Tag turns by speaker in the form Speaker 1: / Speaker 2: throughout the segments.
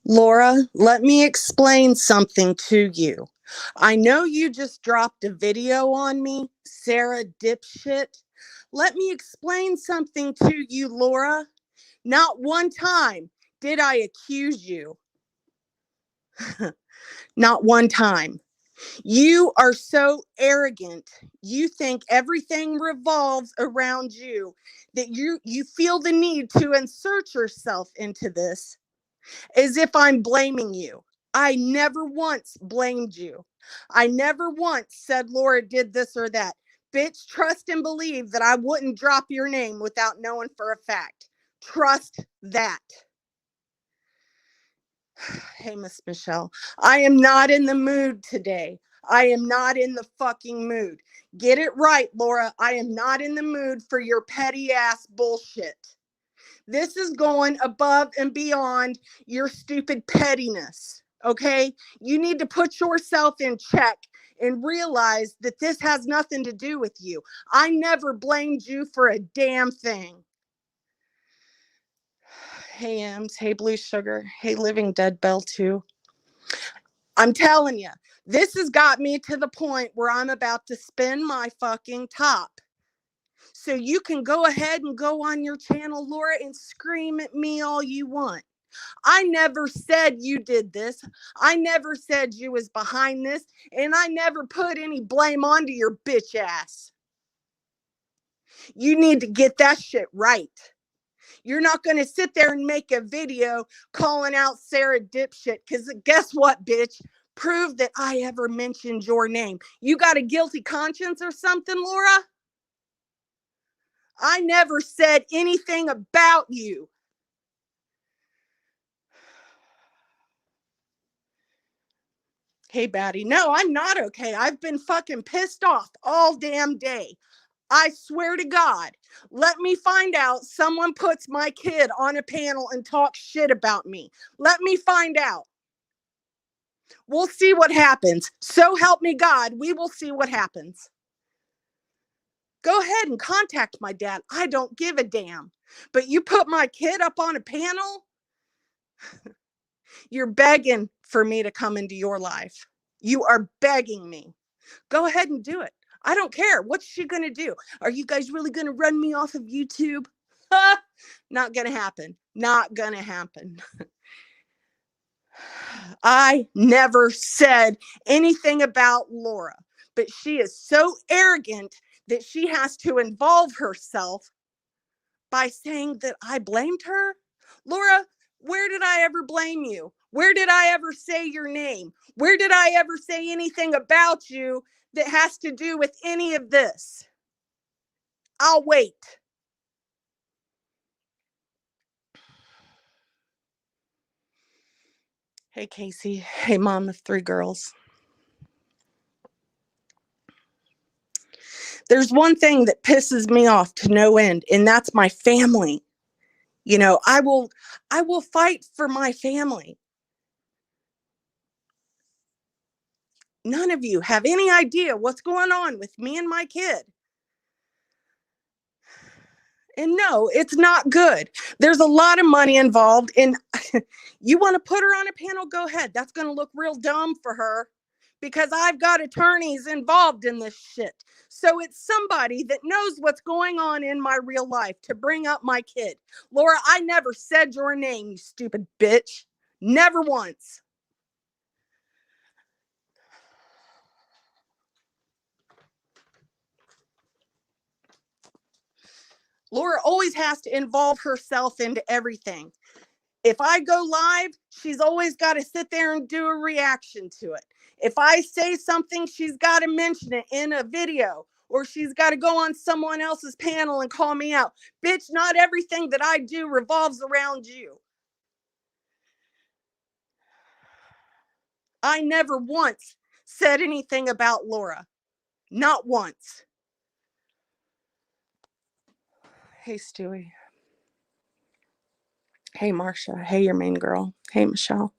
Speaker 1: Laura, let me explain something to you. I know you just dropped a video on me, Sarah dipshit. Let me explain something to you, Laura. Not one time did I accuse you. Not one time. You are so arrogant. You think everything revolves around you, that you feel the need to insert yourself into this as if I'm blaming you. I never once blamed you. I never once said Laura did this or that. Bitch, trust and believe that I wouldn't drop your name without knowing for a fact. Trust that. Hey, Miss Michelle, I am not in the mood today. I am not in the fucking mood. Get it right, Laura. I am not in the mood for your petty ass bullshit. This is going above and beyond your stupid pettiness, okay? You need to put yourself in check and realize that this has nothing to do with you. I never blamed you for a damn thing. Hey, Ems. Hey, Blue Sugar. Hey, Living Dead Bell, too. I'm telling you, this has got me to the point where I'm about to spin my fucking top. So you can go ahead and go on your channel, Laura, and scream at me all you want. I never said you did this. I never said you was behind this. And I never put any blame onto your bitch ass. You need to get that shit right. You're not going to sit there and make a video calling out Sarah dipshit. Because guess what, bitch? Prove that I ever mentioned your name. You got a guilty conscience or something, Laura? I never said anything about you. Hey, Batty. No, I'm not okay. I've been fucking pissed off all damn day. I swear to God, let me find out someone puts my kid on a panel and talks shit about me. Let me find out. We'll see what happens. So help me God, we will see what happens. Go ahead and contact my dad. I don't give a damn. But you put my kid up on a panel? You're begging for me to come into your life. You are begging me. Go ahead and do it. I don't care. What's she going to do? Are you guys really going to run me off of YouTube? Not going to happen. Not going to happen. I never said anything about Laura, but she is so arrogant that she has to involve herself by saying that I blamed her. Laura, where did I ever blame you? Where did I ever say your name? Where did I ever say anything about you that has to do with any of this? I'll wait. Hey, Casey. Hey, mom of three girls. There's one thing that pisses me off to no end, and that's my family. You know, I will fight for my family. None of you have any idea what's going on with me and my kid. And no, it's not good. There's a lot of money involved. And you want to put her on a panel? Go ahead. That's going to look real dumb for her because I've got attorneys involved in this shit. So it's somebody that knows what's going on in my real life to bring up my kid. Laura, I never said your name, you stupid bitch. Never once. Laura always has to involve herself into everything. If I go live, she's always got to sit there and do a reaction to it. If I say something, she's got to mention it in a video, or she's got to go on someone else's panel and call me out. Bitch, not everything that I do revolves around you. I never once said anything about Laura. Not once. Hey, Stewie. Hey, Marcia. Hey, your main girl. Hey, Michelle.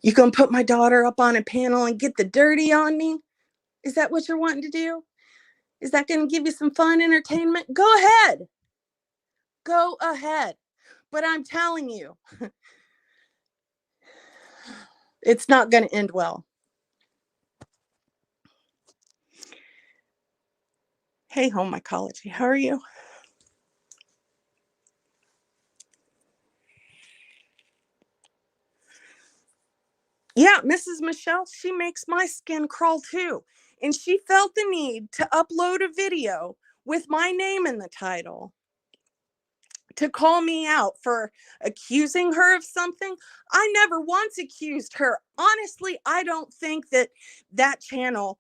Speaker 1: You gonna put my daughter up on a panel and get the dirty on me? Is that what you're wanting to do? Is that going to give you some fun entertainment? Go ahead. Go ahead. But I'm telling you, it's not going to end well. Hey, home ecology. How are you? Yeah, Mrs. Michelle, she makes my skin crawl too. And she felt the need to upload a video with my name in the title to call me out for accusing her of something. I never once accused her. Honestly, I don't think that channel,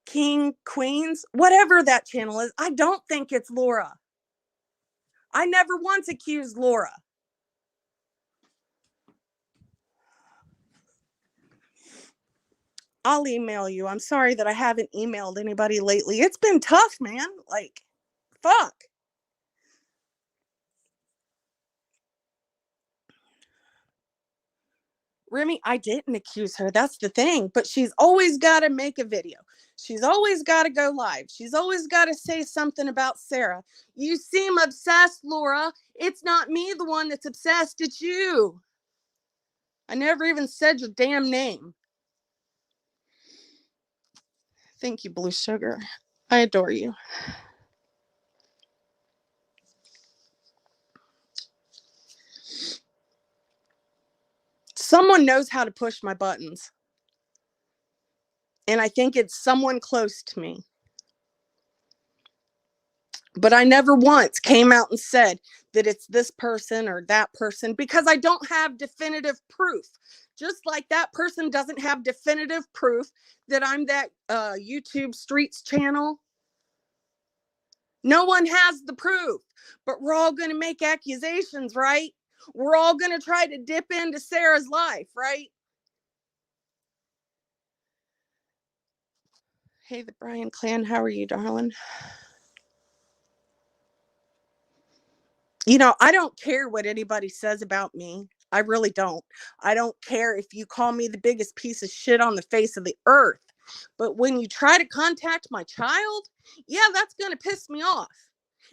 Speaker 1: King, Queens, whatever that channel is, I don't think it's Laura. I never once accused Laura. I'll email you. I'm sorry that I haven't emailed anybody lately. It's been tough, man. Like, fuck. Remy, I didn't accuse her. That's the thing. But she's always got to make a video. She's always got to go live. She's always got to say something about Sarah. You seem obsessed, Laura. It's not me, the one that's obsessed. It's you. I never even said your damn name. Thank you, Blue Sugar. I adore you. Someone knows how to push my buttons. And I think it's someone close to me. But I never once came out and said that it's this person or that person because I don't have definitive proof. Just like that person doesn't have definitive proof that I'm that YouTube Streets channel. No one has the proof, but we're all going to make accusations, right? We're all going to try to dip into Sarah's life, right? Hey, the Bryan clan, how are you, darling? You know, I don't care what anybody says about me. I really don't. I don't care if you call me the biggest piece of shit on the face of the earth. But when you try to contact my child, yeah, that's going to piss me off.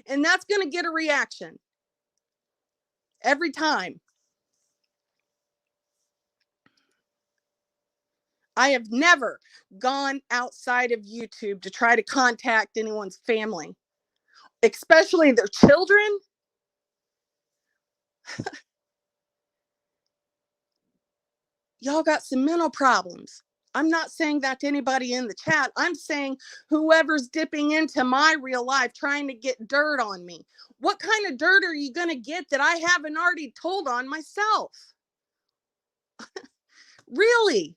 Speaker 1: And that's going to get a reaction every time. I have never gone outside of YouTube to try to contact anyone's family, especially their children. Y'all got some mental problems. I'm not saying that to anybody in the chat. I'm saying whoever's dipping into my real life trying to get dirt on me. What kind of dirt are you going to get that I haven't already told on myself? Really?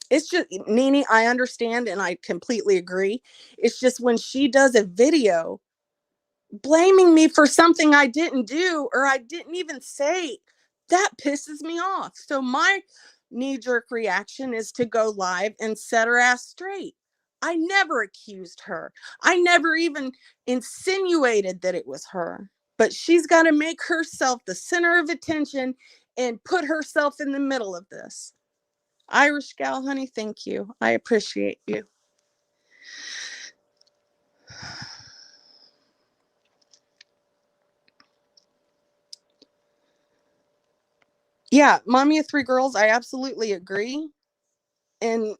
Speaker 1: It's just, Nene, I understand and I completely agree. It's just when she does a video blaming me for something I didn't do or I didn't even say, that pisses me off. So my knee-jerk reaction is to go live and set her ass straight. I never accused her. I never even insinuated that it was her. But she's got to make herself the center of attention and put herself in the middle of this. Irish gal, honey, thank you. I appreciate you. Yeah, mommy of three girls, I absolutely agree. And,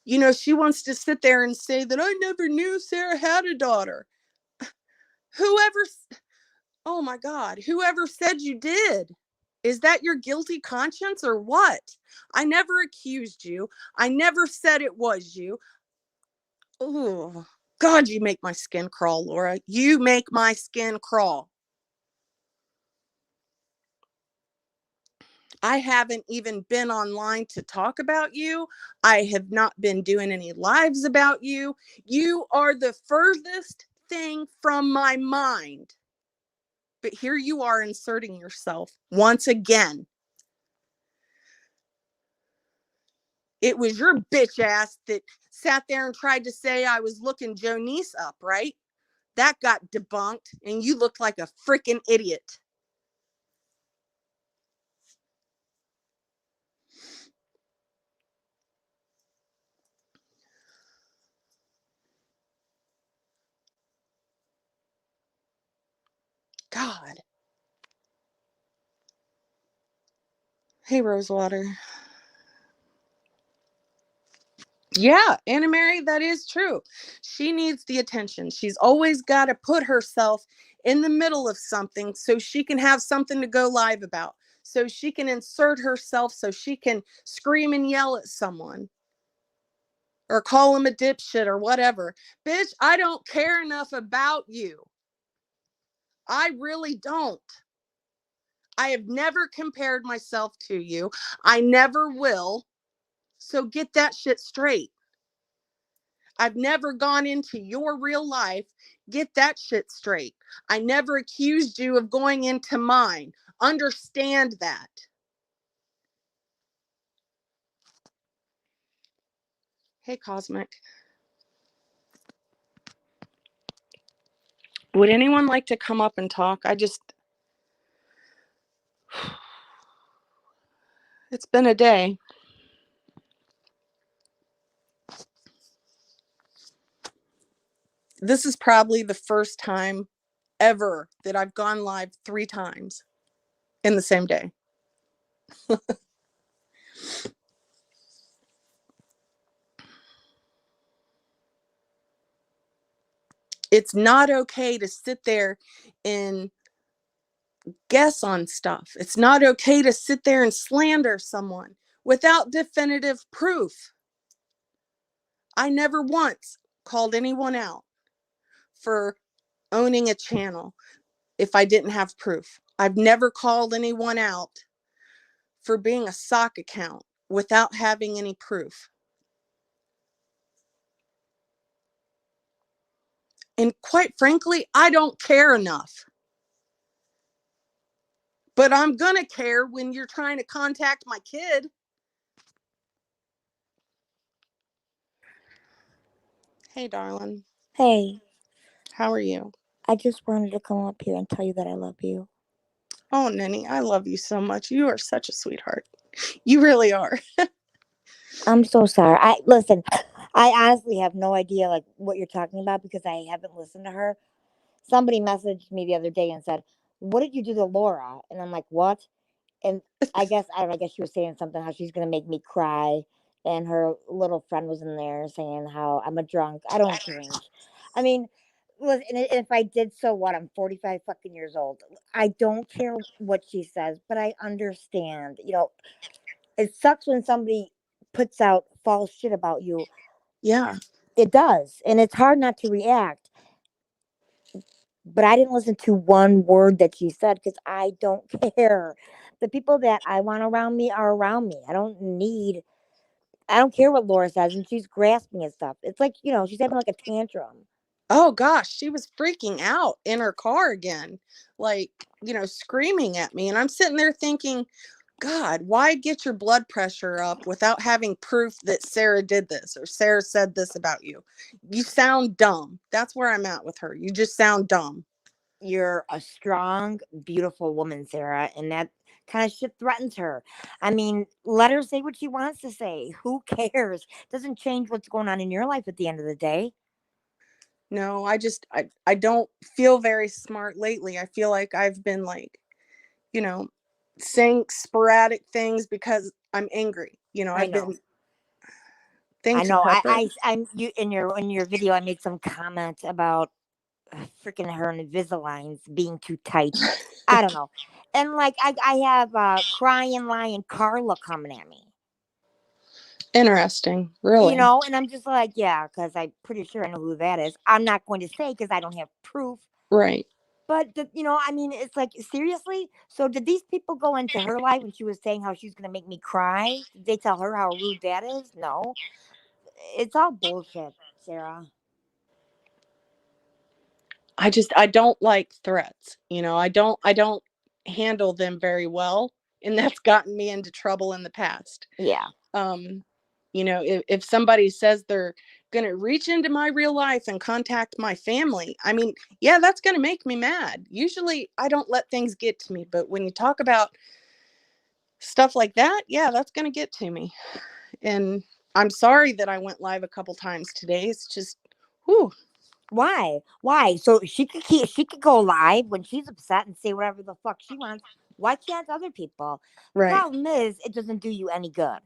Speaker 1: you know, she wants to sit there and say that I never knew Sarah had a daughter. Whoever, oh my God, whoever said you did? Is that your guilty conscience or what? I never accused you. I never said it was you. Oh, God, you make my skin crawl, Laura. You make my skin crawl. I haven't even been online to talk about you. I have not been doing any lives about you. You are the furthest thing from my mind. But here you are inserting yourself once again. It was your bitch ass that sat there and tried to say I was looking Jonice up, right? That got debunked, and you looked like a freaking idiot. God. Hey, Rosewater. Yeah, Anna Mary, that is true. She needs the attention. She's always got to put herself in the middle of something so she can have something to go live about, so she can insert herself, so she can scream and yell at someone or call him a dipshit or whatever. Bitch, I don't care enough about you. I really don't. I have never compared myself to you. I never will. So get that shit straight. I've never gone into your real life. Get that shit straight. I never accused you of going into mine. Understand that. Hey, Cosmic. Would anyone like to come up and talk? It's been a day. This is probably the first time ever that I've gone live 3 times in the same day. It's not okay to sit there and guess on stuff. It's not okay to sit there and slander someone without definitive proof. I never once called anyone out for owning a channel if I didn't have proof. I've never called anyone out for being a sock account without having any proof. And quite frankly, I don't care enough. But I'm going to care when you're trying to contact my kid. Hey, darling.
Speaker 2: Hey,
Speaker 1: How are you?
Speaker 2: I just wanted to come up here and tell you that I love you.
Speaker 1: Oh, Nenny, I love you so much. You are such a sweetheart. You really are.
Speaker 2: I'm so sorry. Listen, I honestly have no idea like what you're talking about because I haven't listened to her. Somebody messaged me the other day and said, "What did you do to Laura?" And I'm like, "What?" And I don't know, I guess she was saying something how she's gonna make me cry, and her little friend was in there saying how I'm a drunk. I don't drink. I mean, listen, and if I did, so what? I'm 45 fucking years old. I don't care what she says, but I understand. It sucks when somebody puts out false shit about you.
Speaker 1: Yeah.
Speaker 2: It does, and it's hard not to react. But I didn't listen to one word that she said because I don't care. The people that I want around me are around me. I don't care what Laura says, and she's grasping at stuff. It's like, she's having like a tantrum.
Speaker 1: Oh gosh, she was freaking out in her car again, like, screaming at me. And I'm sitting there thinking, God, why get your blood pressure up without having proof that Sarah did this or Sarah said this about you? You sound dumb. That's where I'm at with her. You just sound dumb.
Speaker 2: You're a strong, beautiful woman, Sarah, and that kind of shit threatens her. I mean, let her say what she wants to say. Who cares? Doesn't change what's going on in your life at the end of the day.
Speaker 1: No, I don't feel very smart lately. I feel like I've been like, you know, saying sporadic things because I'm angry.
Speaker 2: I
Speaker 1: I've
Speaker 2: know.
Speaker 1: been
Speaker 2: I
Speaker 1: thank you,
Speaker 2: know.
Speaker 1: Pepper.
Speaker 2: I'm you in your video. I made some comment about freaking her Invisaligns being too tight. I don't know. And like I have crying lion Carla coming at me.
Speaker 1: Interesting, really.
Speaker 2: And I'm just like, yeah, because I'm pretty sure I know who that is. I'm not going to say because I don't have proof.
Speaker 1: Right.
Speaker 2: But I mean, it's like seriously. So did these people go into her life when she was saying how she's gonna make me cry? Did they tell her how rude that is? No, it's all bullshit, Sarah.
Speaker 1: I don't like threats. I don't handle them very well, and that's gotten me into trouble in the past.
Speaker 2: Yeah.
Speaker 1: Um If somebody says they're going to reach into my real life and contact my family, I mean, yeah, that's going to make me mad. Usually I don't let things get to me, but when you talk about stuff like that, yeah, that's going to get to me. And I'm sorry that I went live a couple times today. It's just, whew.
Speaker 2: Why? Why? So she could go live when she's upset and say whatever the fuck she wants. Why can't other people? The
Speaker 1: Right.
Speaker 2: problem is it doesn't do you any good.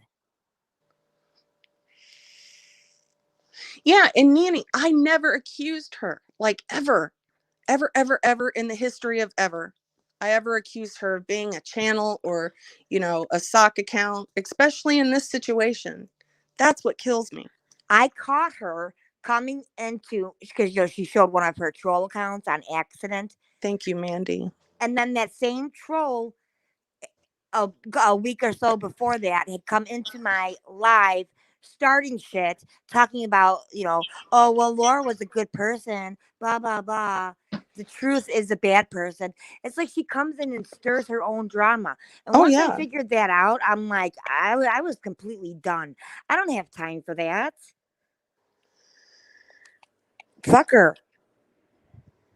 Speaker 1: Yeah. And Nanny, I never accused her, like ever, ever, ever, ever in the history of ever. I ever accused her of being a channel or, a sock account, especially in this situation. That's what kills me.
Speaker 2: I caught her coming into because she showed one of her troll accounts on accident,
Speaker 1: Thank you, Mandy.
Speaker 2: and then that same troll a week or so before that had come into my live starting shit talking about oh well Laura was a good person, blah blah blah. The truth is a bad person. It's like she comes in and stirs her own drama, and
Speaker 1: Oh,
Speaker 2: once I
Speaker 1: yeah.
Speaker 2: figured that out, I'm like I was completely done. I don't have time for that. Fuck her.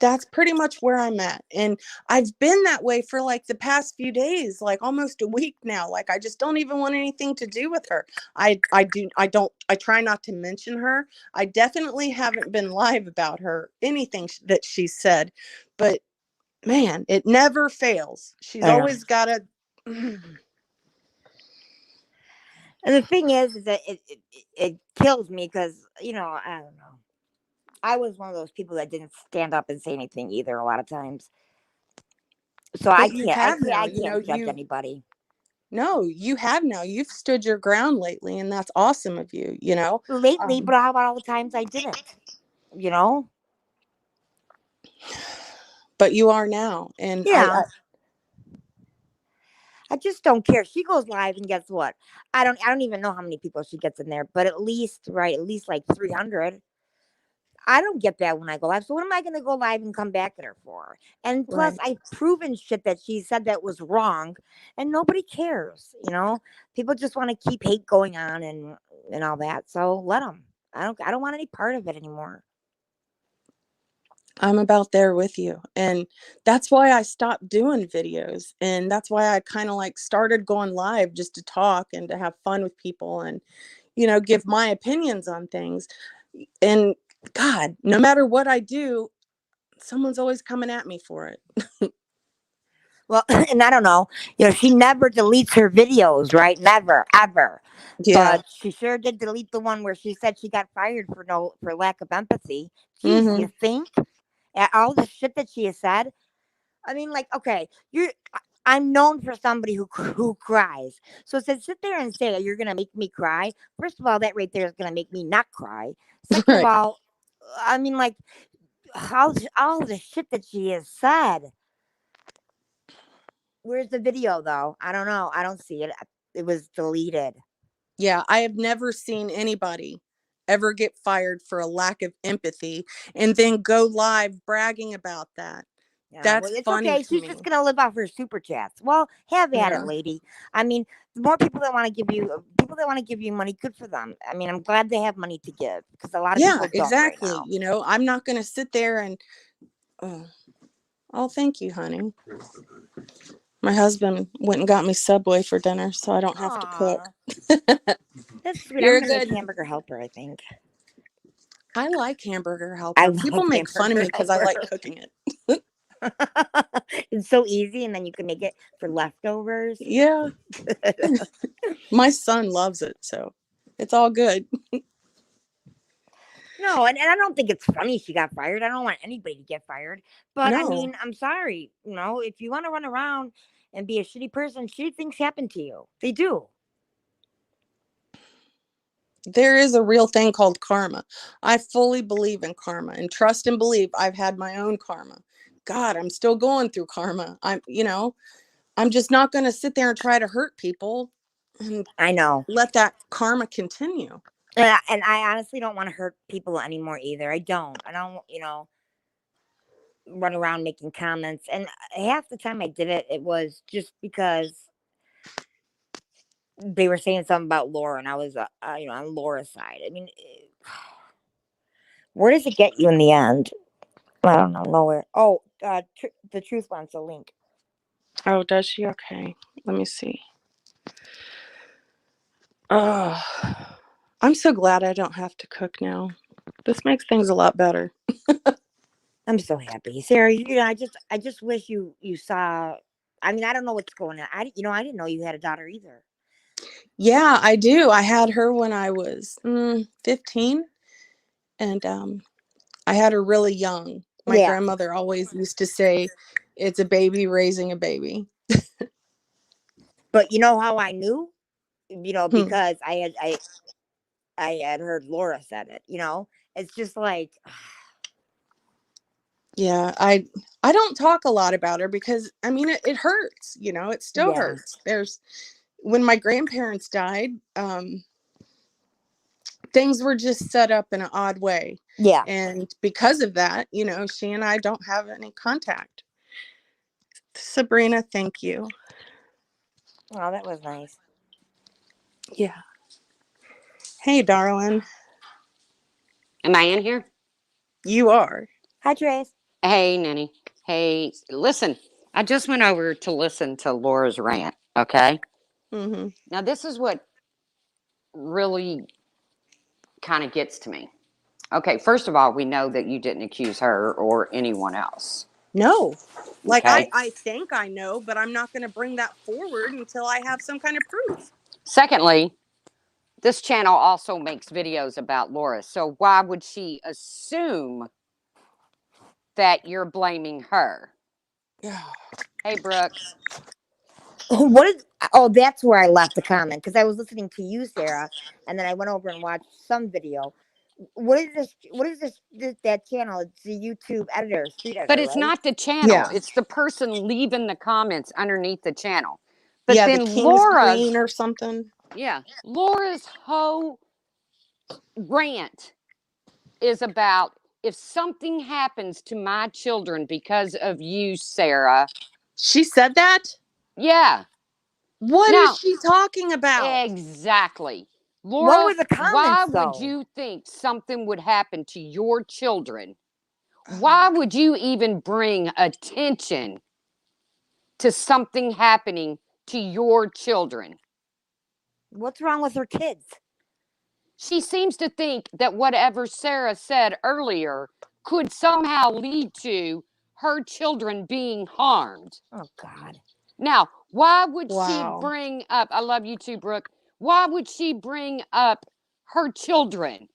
Speaker 1: That's pretty much where I'm at. And I've been that way for like the past few days, like almost a week now. Like I just don't even want anything to do with her. I try not to mention her. I definitely haven't been live about her, anything that she said. But man, it never fails. She's
Speaker 2: I know.
Speaker 1: always got to
Speaker 2: And the thing is that it kills me because I don't know. I was one of those people that didn't stand up and say anything either. A lot of times, so
Speaker 1: but you have now,
Speaker 2: I can't judge anybody.
Speaker 1: no, you have now. You've stood your ground lately, and that's awesome of you.
Speaker 2: Lately,
Speaker 1: Um,
Speaker 2: but how about all the times I didn't? You know?
Speaker 1: but you are now. And
Speaker 2: Yeah. I just don't care. She goes live, and guess what? I don't even know how many people she gets in there, but at least at least like 300. I don't get that when I go live. So what am I going to go live and come back at her for? And plus,
Speaker 1: right.
Speaker 2: I've proven shit that she said that was wrong, and nobody cares. People just want to keep hate going on and all that. So let them. I don't want any part of it anymore.
Speaker 1: I'm about there with you. And that's why I stopped doing videos. And that's why I kind of like started going live just to talk and to have fun with people and, give my opinions on things. And God, no matter what I do, someone's always coming at me for it.
Speaker 2: Well, and I don't know. She never deletes her videos, right? Never, ever.
Speaker 1: Yeah.
Speaker 2: But she sure did delete the one where she said she got fired for lack of empathy. Geez,
Speaker 1: Hmm.
Speaker 2: you think all the shit that she has said? I mean, like, okay, I'm known for somebody who cries. So to sit there and say you're gonna make me cry, first of all, that right there is gonna make me not cry. Second of
Speaker 1: Right.
Speaker 2: all, I mean, like, all the shit that she has said. Where's the video though? I don't know. I don't see it. It was deleted.
Speaker 1: Yeah. I have never seen anybody ever get fired for a lack of empathy and then go live bragging about that.
Speaker 2: Yeah, well,
Speaker 1: That's
Speaker 2: it's
Speaker 1: funny
Speaker 2: okay.
Speaker 1: to
Speaker 2: She's just
Speaker 1: me.
Speaker 2: gonna live off her super chats. Well, have at it,
Speaker 1: Yeah.
Speaker 2: lady. I mean, the more people that want to give you money, good for them. I mean, I'm glad they have money to give because a lot of
Speaker 1: Yeah,
Speaker 2: people don't right
Speaker 1: exactly.
Speaker 2: now.
Speaker 1: I'm not going to sit there and, oh, oh, thank you, honey. My husband went and got me Subway for dinner, so I don't have to cook.
Speaker 2: Aw, that's sweet. I'm
Speaker 1: You're
Speaker 2: gonna make
Speaker 1: good.
Speaker 2: hamburger helper. I think
Speaker 1: I like hamburger
Speaker 2: I
Speaker 1: helper. People
Speaker 2: love
Speaker 1: make fun of me
Speaker 2: hamburger
Speaker 1: because I like
Speaker 2: helper.
Speaker 1: cooking it.
Speaker 2: It's so easy, and then you can make it for leftovers.
Speaker 1: Yeah, my son loves it, so it's all good.
Speaker 2: No, and I don't think it's funny she got fired. I don't want anybody to get fired. But I
Speaker 1: No,
Speaker 2: mean, I'm sorry. If you want to run around and be a shitty person, shitty things happen to you. They do.
Speaker 1: there is a real thing called karma. I fully believe in karma and trust and believe I've had my own karma. God, I'm still going through karma. I'm just not going to sit there and try to hurt people and
Speaker 2: I know.
Speaker 1: let that karma continue.
Speaker 2: And I honestly don't want to hurt people anymore either. I don't. I don't, run around making comments. And half the time I did it, it was just because they were saying something about Laura, and I was, on Laura's side. I mean, where does it get you in the end? I don't know, nowhere. Oh, the truth wants a link.
Speaker 1: Oh, does she? Okay. Let me see. Oh, I'm so glad I don't have to cook now. This makes things a lot better.
Speaker 2: I'm so happy, Sarah. I just wish you saw. I mean, I don't know what's going on. I didn't know you had a daughter either.
Speaker 1: Yeah, I do. I had her when I was 15, and I had her really young. My
Speaker 2: Yeah,
Speaker 1: grandmother always used to say, "It's a baby raising a baby."
Speaker 2: but you know how I knew?
Speaker 1: Hmm.
Speaker 2: Because I had heard Laura said it. It's just like,
Speaker 1: Yeah, I don't talk a lot about her because I mean it hurts. It still
Speaker 2: yeah,
Speaker 1: hurts. There's When my grandparents died, things were just set up in an odd way.
Speaker 2: yeah.
Speaker 1: And because of that, she and I don't have any contact. Sabrina, thank you.
Speaker 2: Oh, that was nice.
Speaker 1: Yeah. Hey, darling.
Speaker 3: Am I in here?
Speaker 1: You are.
Speaker 2: Hi, Trace.
Speaker 3: Hey, Nanny. Hey, listen. I just went over to listen to Laura's rant. Okay.
Speaker 1: Mm-hmm.
Speaker 3: Now, this is what really kind of gets to me. Okay. First of all, we know that you didn't accuse her or anyone else.
Speaker 1: No. Like
Speaker 3: Okay.
Speaker 1: I think I know, but I'm not going to bring that forward until I have some kind of proof.
Speaker 3: Secondly, this channel also makes videos about Laura. So why would she assume that you're blaming her?
Speaker 1: Yeah.
Speaker 3: Hey, Brooke.
Speaker 2: What is? Oh, that's where I left the comment because I was listening to you, Sarah, and then I went over and watched some video. What is this? What is this that channel? It's the YouTube editor, street
Speaker 3: But
Speaker 2: editor,
Speaker 3: it's
Speaker 2: right?
Speaker 3: not the channel,
Speaker 1: Yeah.
Speaker 3: it's the person leaving the comments underneath the channel. But
Speaker 1: Yeah, the
Speaker 3: then
Speaker 1: King's
Speaker 3: Laura's,
Speaker 1: Queen or something.
Speaker 3: yeah, Laura's whole rant is about if something happens to my children because of you, Sarah.
Speaker 1: She said that?
Speaker 3: Yeah.
Speaker 1: What is
Speaker 3: Now,
Speaker 1: she talking about?
Speaker 3: exactly.
Speaker 2: What
Speaker 3: Laura,
Speaker 2: were the
Speaker 3: why
Speaker 2: comments
Speaker 3: would
Speaker 2: though?
Speaker 3: you think something would happen to your children?
Speaker 1: Oh my
Speaker 3: Why
Speaker 1: god.
Speaker 3: would you even bring attention to something happening to your children?
Speaker 2: What's wrong with her kids?
Speaker 3: She seems to think that whatever Sarah said earlier could somehow lead to her children being harmed.
Speaker 2: Oh God.
Speaker 3: Now, why would she
Speaker 1: Wow.
Speaker 3: bring up, I love you too, Brooke. Why would she bring up her children?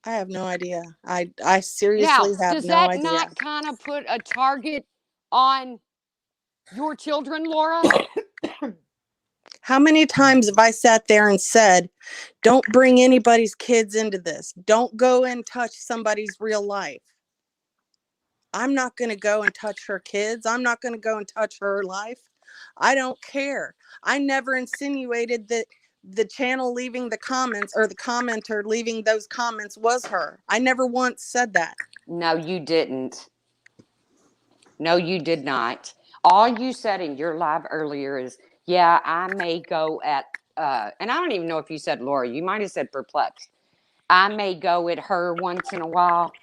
Speaker 1: I have no idea. I
Speaker 3: Now,
Speaker 1: seriously have
Speaker 3: does
Speaker 1: no
Speaker 3: that
Speaker 1: idea.
Speaker 3: not kind of put a target on your children, Laura?
Speaker 1: How many times have I sat there and said, don't bring anybody's kids into this. Don't go and touch somebody's real life. I'm not going to go and touch her kids. I'm not going to go and touch her life. I don't care. I never insinuated that the channel leaving the comments or the commenter leaving those comments was her. I never once said that.
Speaker 3: No, you didn't. No, you did not. All you said in your live earlier is, yeah, I may go at, and I don't even know if you said Laura, you might have said perplexed. I may go at her once in a while,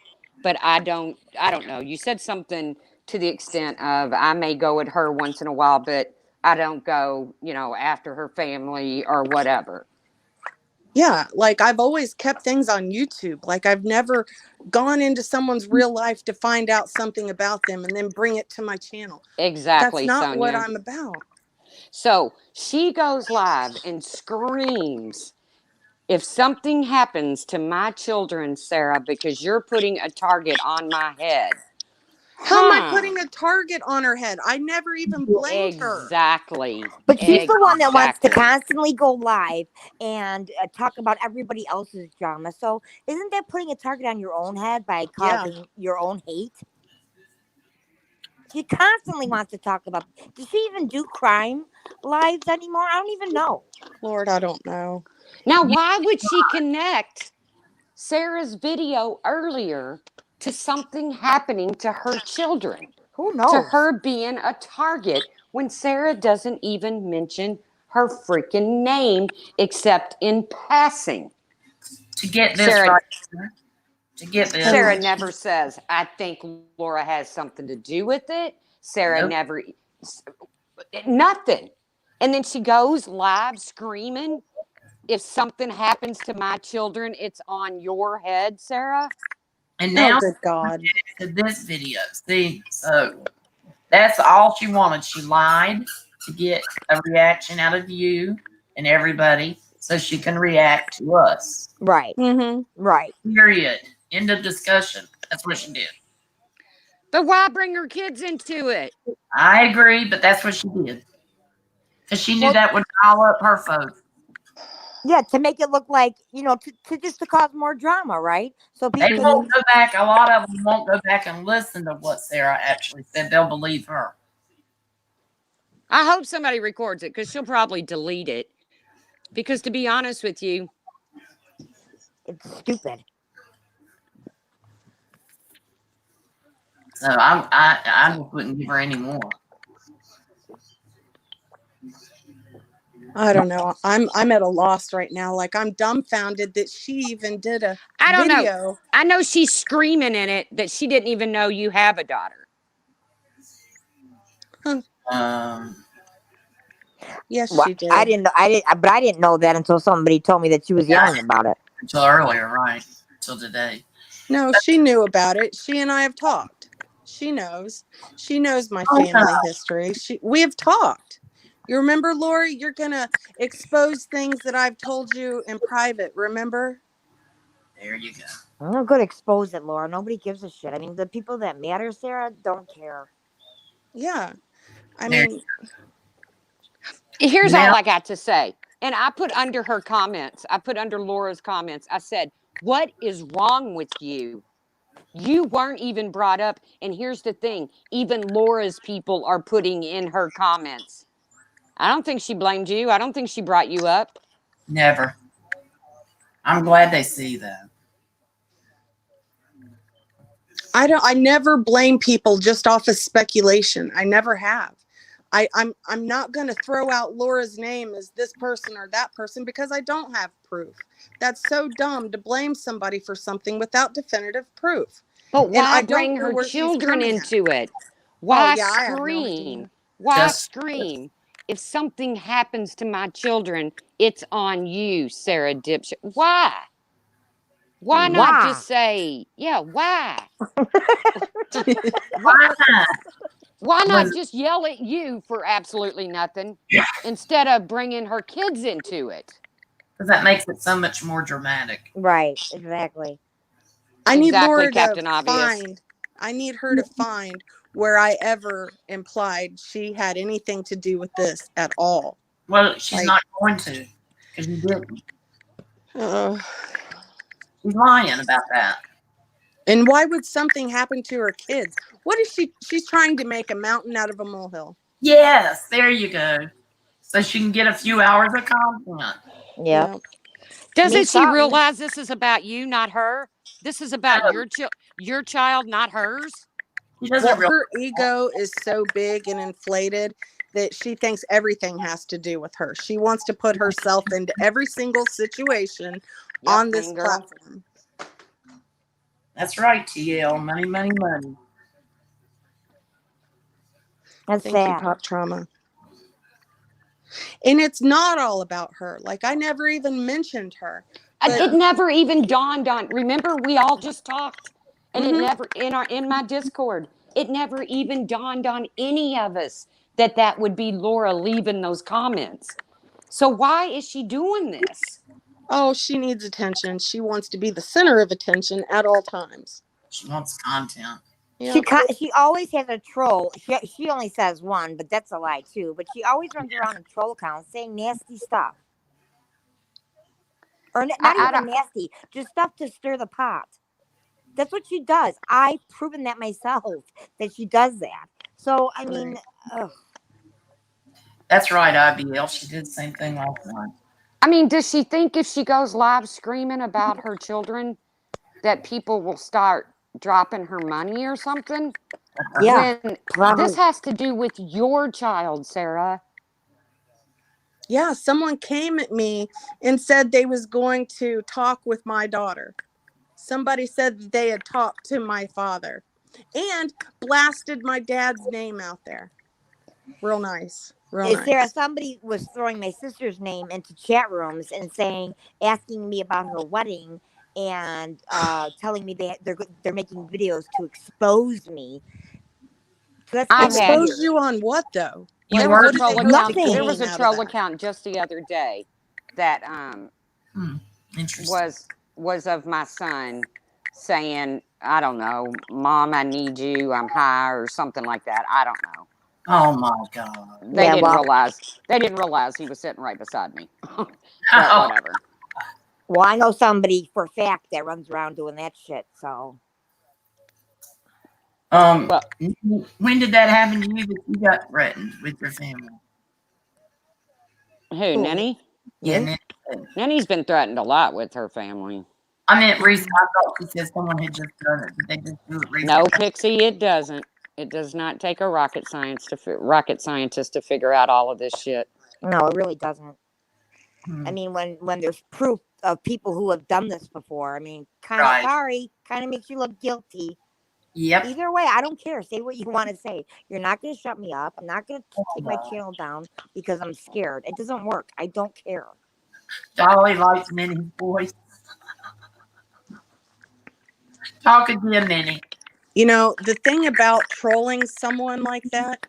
Speaker 3: but I don't know. You said something to the extent of, I may go at her once in a while, but I don't go, after her family or whatever.
Speaker 1: Yeah, like I've always kept things on YouTube. Like I've never gone into someone's real life to find out something about them and then bring it to my channel. That's
Speaker 3: Exactly,
Speaker 1: not what
Speaker 3: Sonia.
Speaker 1: I'm about.
Speaker 3: So she goes live and screams, if something happens to my children, Sarah, because you're putting a target on my head.
Speaker 1: How am I
Speaker 3: Huh.
Speaker 1: putting a target on her head? I never even blamed her.
Speaker 3: Exactly.
Speaker 2: But she's the one that wants to
Speaker 3: Exactly.
Speaker 2: constantly go live and talk about everybody else's drama. So isn't that putting a target on your own head by
Speaker 1: Yeah.
Speaker 2: causing your own hate? She constantly wants to talk about. Does she even do crime lives anymore? I don't even know.
Speaker 1: Lord, I don't know.
Speaker 3: Now, why would she connect Sarah's video earlier to something happening to her children,
Speaker 2: Who
Speaker 3: to
Speaker 2: knows?
Speaker 3: her being a target when Sarah doesn't even mention her freaking name except in passing.
Speaker 4: To get this
Speaker 3: Sarah,
Speaker 4: right, to get this,
Speaker 3: Sarah never says, I think Laura has something to do with it. Sarah
Speaker 4: Nope.
Speaker 3: never, nothing. And then she goes live screaming, if something happens to my children, it's on your head, Sarah.
Speaker 4: and
Speaker 1: Oh,
Speaker 4: now
Speaker 1: good God.
Speaker 4: to this video. See, so that's all she wanted. She lied to get a reaction out of you and everybody so she can react to us.
Speaker 2: Right.
Speaker 1: Mm-hmm.
Speaker 2: Right.
Speaker 4: Period. End of discussion. That's what she did.
Speaker 3: But why bring her kids into it?
Speaker 4: I agree, but that's what she did. Because she knew
Speaker 2: Well,
Speaker 4: that would rile up her folks.
Speaker 2: yeah, to make it look like, to just to cause more drama, right? So
Speaker 4: They
Speaker 2: people,
Speaker 4: won't go back. A lot of them won't go back and listen to what Sarah actually said. They'll believe her.
Speaker 3: I hope somebody records it because she'll probably delete it. Because to be honest with you,
Speaker 2: it's stupid.
Speaker 4: So I just wouldn't give her any more.
Speaker 1: I don't know. I'm at a loss right now. Like, I'm dumbfounded that she even did a
Speaker 3: I don't know.
Speaker 1: video.
Speaker 3: I know she's screaming in it that she didn't even know you have a daughter.
Speaker 1: Yes,
Speaker 2: Well,
Speaker 1: she did.
Speaker 2: I didn't know. But I didn't know that until somebody told me that she was yelling about it.
Speaker 4: Until earlier, right? Until today.
Speaker 1: No, she knew about it. She and I have talked. She knows. She knows my family history. We have talked. You remember, Lori? You're gonna expose things that I've told you in private. Remember?
Speaker 4: There you go.
Speaker 2: I'm not going to expose it, Laura. Nobody gives a shit. I mean, the people that matter, Sarah, don't care.
Speaker 1: Yeah. I
Speaker 4: There
Speaker 1: mean,
Speaker 3: Here's
Speaker 4: Now-
Speaker 3: all I got to say. And I put under her comments, I put under Laura's comments, I said, what is wrong with you? You weren't even brought up. And here's the thing, even Laura's people are putting in her comments. I don't think she blamed you. I don't think she brought you up.
Speaker 4: Never. I'm glad they see that.
Speaker 1: I never blame people just off of speculation. I never have. I'm not gonna throw out Laura's name as this person or that person because I don't have proof. That's so dumb to blame somebody for something without definitive proof.
Speaker 3: But why
Speaker 1: I don't
Speaker 3: bring
Speaker 1: know
Speaker 3: her
Speaker 1: where she's
Speaker 3: children
Speaker 1: coming at.
Speaker 3: into it? Why
Speaker 1: yeah, I have no
Speaker 3: scream?
Speaker 1: idea.
Speaker 3: Why
Speaker 4: Just-
Speaker 3: scream? If something happens to my children, it's on you, Sarah Dipshit. Why? Why not
Speaker 2: Why?
Speaker 3: just say, yeah, why?
Speaker 4: Why not?
Speaker 3: Why not
Speaker 4: Was-
Speaker 3: just yell at you for absolutely nothing
Speaker 4: Yeah.
Speaker 3: instead of bringing her kids into it?
Speaker 4: Because that makes it so much more dramatic.
Speaker 2: Right. Exactly.
Speaker 1: I need
Speaker 3: Exactly,
Speaker 1: Laura
Speaker 3: Captain
Speaker 1: to
Speaker 3: Obvious.
Speaker 1: find. I need her to find where I ever implied she had anything to do with this at all.
Speaker 4: Well, she's
Speaker 1: Like-
Speaker 4: not going to. Because you didn't.
Speaker 1: Uh,
Speaker 4: She's lying about that.
Speaker 1: and why would something happen to her kids? What is she's trying to make a mountain out of a molehill.
Speaker 4: Yes, there you go. So she can get a few hours of content.
Speaker 2: Yeah.
Speaker 3: Doesn't she
Speaker 2: something.
Speaker 3: realize this is about you, not her? This is about your child, not hers?
Speaker 4: She doesn't
Speaker 1: Well,
Speaker 4: really.
Speaker 1: her ego is so big and inflated that she thinks everything has to do with her. She wants to put herself into every single situation
Speaker 3: Yep,
Speaker 1: on this
Speaker 3: mean girl.
Speaker 1: platform.
Speaker 4: That's right, TL. Money, money, money.
Speaker 2: That's
Speaker 1: Thank you,
Speaker 2: sad.
Speaker 1: Pop Trauma. And it's not all about her. Like, I never even mentioned her. But-
Speaker 3: It never even dawned on. Remember, we all just talked, and it
Speaker 1: Mhm.
Speaker 3: never in my Discord. It never even dawned on any of us that would be Laura leaving those comments. So why is she doing this?
Speaker 1: Oh, she needs attention. She wants to be the center of attention at all times.
Speaker 4: She wants content.
Speaker 1: Yeah.
Speaker 2: She always has a troll. She only says one, but that's a lie too. But she always runs around in troll accounts saying nasty stuff, or not
Speaker 3: I
Speaker 2: even nasty, just stuff to stir the pot. That's what she does. I've proven that myself that she does that. So I mean, ugh.
Speaker 4: That's right, IBL. She did the same thing last night.
Speaker 3: I mean, does she think if she goes live screaming about her children that people will start dropping her money or something?
Speaker 2: Yeah,
Speaker 3: When
Speaker 2: probably.
Speaker 3: this has to do with your child, Sarah.
Speaker 1: Yeah, someone came at me and said they was going to talk with my daughter. Somebody said that they had talked to my father and blasted my dad's name out there. Real nice. Real
Speaker 2: Is there
Speaker 1: nice.
Speaker 2: somebody was throwing my sister's name into chat rooms and saying, asking me about her wedding and telling me they're making videos to expose me. So that's
Speaker 3: I've
Speaker 2: kind of
Speaker 3: had
Speaker 1: Expose
Speaker 2: weird.
Speaker 1: you on what though?
Speaker 4: You
Speaker 3: there
Speaker 1: Like
Speaker 3: was a
Speaker 1: what
Speaker 4: work
Speaker 1: did they
Speaker 3: troll
Speaker 1: hope to
Speaker 3: account. There
Speaker 2: Nothing.
Speaker 3: was
Speaker 1: gain
Speaker 3: a
Speaker 1: out of
Speaker 3: troll
Speaker 1: that?
Speaker 3: account just the other day that
Speaker 4: Interesting.
Speaker 3: was of my son saying, I don't know, Mom, I need you, I'm high, or something like that. I don't know.
Speaker 4: Oh my God.
Speaker 3: They
Speaker 2: Yeah,
Speaker 3: didn't
Speaker 2: well,
Speaker 3: realize he was sitting right beside me. But
Speaker 4: Oh,
Speaker 3: whatever.
Speaker 2: I know somebody for a fact that runs around doing that shit. So
Speaker 3: Well,
Speaker 4: when did that happen to you that you got threatened with your family?
Speaker 3: who,
Speaker 2: who me?
Speaker 3: Nenny?
Speaker 4: Yeah,
Speaker 2: Me?
Speaker 3: Nenny's been threatened a lot with her family.
Speaker 4: I meant recent. I thought she said someone had just done it. Did they just do it
Speaker 3: No,
Speaker 4: recently?
Speaker 3: Pixie, it doesn't. It does not take a rocket scientist to figure out all of this shit.
Speaker 2: No, it really doesn't. I
Speaker 4: Hmm.
Speaker 2: mean, when there's proof of people who have done this before, I mean, kind of
Speaker 4: Right.
Speaker 2: sorry, kind of makes you look guilty.
Speaker 4: Yep.
Speaker 2: Either way, I don't care. Say what you want to say. You're not going to shut me up. I'm not going to take my
Speaker 4: No.
Speaker 2: channel down because I'm scared. It doesn't work. I don't care.
Speaker 4: Dolly likes Minnie's voice. Talk again, Minnie.
Speaker 1: You know, the thing about trolling someone like that,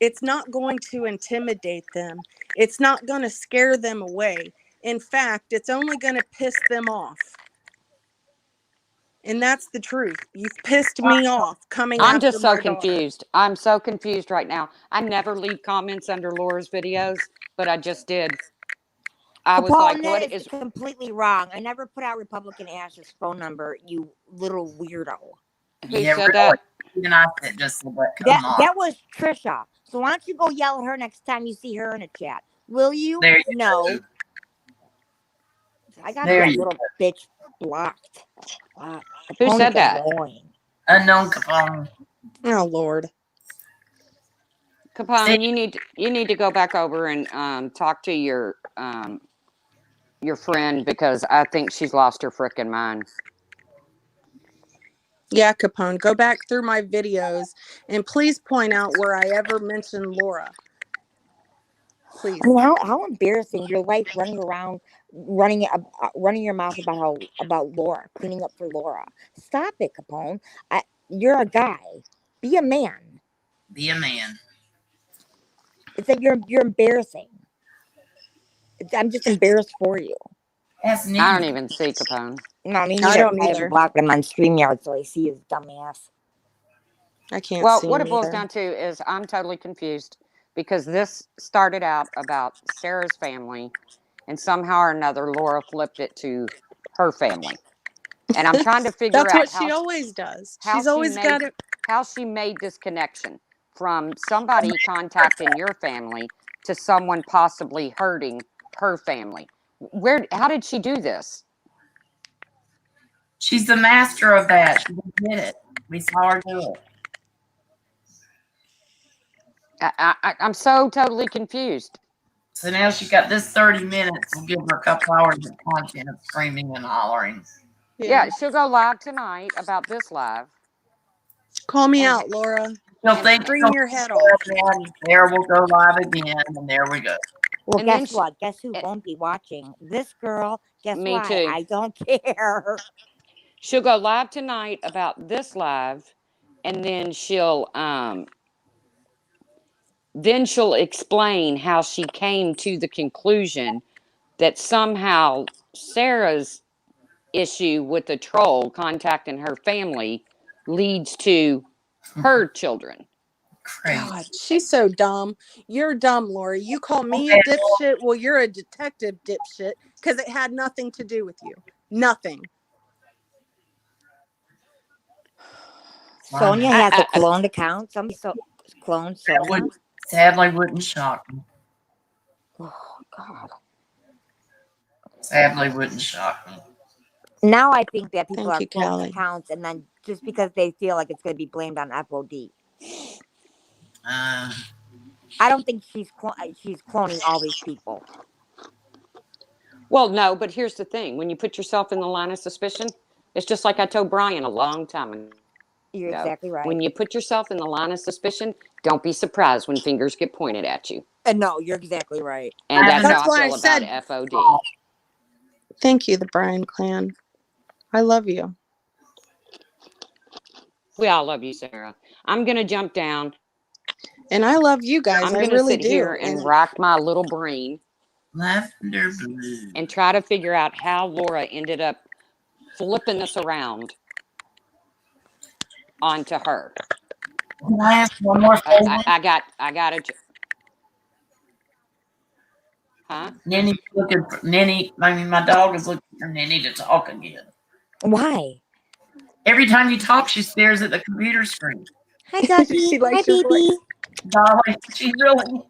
Speaker 1: it's not going to intimidate them. It's not going to scare them away. In fact, it's only going to piss them off. And that's the truth. You've pissed me off coming
Speaker 3: I'm
Speaker 1: after
Speaker 3: just so
Speaker 1: my daughter.
Speaker 3: confused. I'm so confused right now. I never leave comments under Laura's videos, but I just did. I was like,
Speaker 2: Capone, that
Speaker 3: what
Speaker 2: is
Speaker 3: is
Speaker 2: completely wrong. I never put out Republican Ash's phone number, you little weirdo.
Speaker 3: who
Speaker 4: Yeah,
Speaker 3: said
Speaker 4: really.
Speaker 3: that?
Speaker 4: Even I said just but
Speaker 2: That
Speaker 4: come on.
Speaker 2: that was Trisha. So why don't you go yell at her next time you see her in a chat? Will you?
Speaker 4: There you
Speaker 2: No.
Speaker 4: go.
Speaker 2: I got
Speaker 4: There
Speaker 2: that
Speaker 4: you
Speaker 2: little
Speaker 4: go.
Speaker 2: bitch blocked.
Speaker 3: Who
Speaker 2: Capone
Speaker 3: said
Speaker 2: is
Speaker 3: that?
Speaker 2: annoying.
Speaker 4: Unknown Capone.
Speaker 1: Oh, Lord.
Speaker 4: See,
Speaker 3: Capone, you need to go back over and talk to your friend because I think she's lost her frickin' mind.
Speaker 1: Yeah, Capone, go back through my videos and please point out where I ever mentioned Laura. Please.
Speaker 2: I mean, how embarrassing! Your wife running around, running your mouth about Laura, cleaning up for Laura. Stop it, Capone. You're a guy. Be a man.
Speaker 4: be a man.
Speaker 2: It's like you're embarrassing. I'm just embarrassed for you.
Speaker 4: That's
Speaker 3: I
Speaker 4: neat.
Speaker 3: don't even see Capone.
Speaker 2: No, me
Speaker 1: I
Speaker 2: neither.
Speaker 1: don't
Speaker 2: I haven't
Speaker 1: either.
Speaker 2: blocked him on StreamYard, so I see his dumb ass.
Speaker 1: I can't
Speaker 3: Well,
Speaker 1: see
Speaker 3: what
Speaker 1: him
Speaker 3: it boils
Speaker 1: either.
Speaker 3: down to is I'm totally confused because this started out about Sarah's family, and somehow or another, Laura flipped it to her family. And I'm trying to figure
Speaker 1: That's
Speaker 3: out
Speaker 1: what she always does.
Speaker 3: how
Speaker 1: She's
Speaker 3: she
Speaker 1: always got
Speaker 3: made
Speaker 1: it.
Speaker 3: how she made this connection from somebody contacting your family to someone possibly hurting her family. How did she do this?
Speaker 4: She's the master of that. She did it. We saw her do it.
Speaker 3: I'm so totally confused.
Speaker 4: So now she got this 30 minutes. Will give her a couple hours of content of screaming and hollering.
Speaker 1: Yeah.
Speaker 3: Yeah, she'll go live tonight about this live.
Speaker 1: Call me
Speaker 3: And
Speaker 1: out, Laura.
Speaker 4: She'll
Speaker 3: and
Speaker 4: think
Speaker 1: Scream
Speaker 4: she'll
Speaker 1: your head off.
Speaker 4: and there we'll go live again, and there we go.
Speaker 2: Well,
Speaker 3: and then
Speaker 2: guess
Speaker 3: she,
Speaker 2: what? Guess who
Speaker 3: eh,
Speaker 2: won't be watching? This girl. Guess
Speaker 3: me
Speaker 2: why?
Speaker 3: too.
Speaker 2: I don't care.
Speaker 3: She'll go live tonight about this live, and then she'll explain how she came to the conclusion that somehow Sarah's issue with the troll contacting her family leads to her children.
Speaker 4: Crazy.
Speaker 1: God, she's so dumb. You're dumb, Laura. You call me a
Speaker 4: Okay,
Speaker 1: dipshit. Well, you're a detective dipshit because it had nothing to do with you. Nothing.
Speaker 2: Sonia
Speaker 3: I,
Speaker 2: has a
Speaker 3: I,
Speaker 2: cloned account. Somebody cloned
Speaker 4: that
Speaker 2: Sonia.
Speaker 4: would sadly wouldn't shock me.
Speaker 2: Oh God.
Speaker 4: Sadly wouldn't shock me.
Speaker 2: Now I think that people
Speaker 1: Thank
Speaker 2: are
Speaker 1: you,
Speaker 2: cloning
Speaker 1: Callie.
Speaker 2: accounts, and then just because they feel like it's going to be blamed on FOD.
Speaker 4: Uh,
Speaker 2: I don't think she's cloning all these people.
Speaker 3: Well, no, but here's the thing. When you put yourself in the line of suspicion, it's just like I told Brian a long time ago.
Speaker 2: You're exactly right.
Speaker 3: When you put yourself in the line of suspicion, don't be surprised when fingers get pointed at you.
Speaker 2: No, you're exactly right.
Speaker 3: And that's
Speaker 1: That's
Speaker 3: how
Speaker 1: why
Speaker 3: I
Speaker 1: I
Speaker 3: feel
Speaker 1: said-
Speaker 3: about FOD.
Speaker 1: Thank you, the Bryan clan. I love you.
Speaker 3: We all love you, Sarah. I'm going to jump down.
Speaker 1: And I love you guys.
Speaker 3: I'm
Speaker 1: I
Speaker 3: going to
Speaker 1: really
Speaker 3: sit
Speaker 1: do.
Speaker 3: here and rock my little brain
Speaker 4: Lavender blue.
Speaker 3: and try to figure out how Laura ended up flipping this around onto her.
Speaker 4: Can I ask one more favor?
Speaker 3: I got a. Huh?
Speaker 4: Nenny's looking for Nenny. I mean, my dog is looking for Nenny to talk again.
Speaker 2: Why?
Speaker 4: Every time you talk, she stares at the computer screen.
Speaker 2: Hi, doggy.
Speaker 1: She likes
Speaker 2: Hi,
Speaker 1: your
Speaker 2: baby.
Speaker 1: voice.
Speaker 4: Darling, she really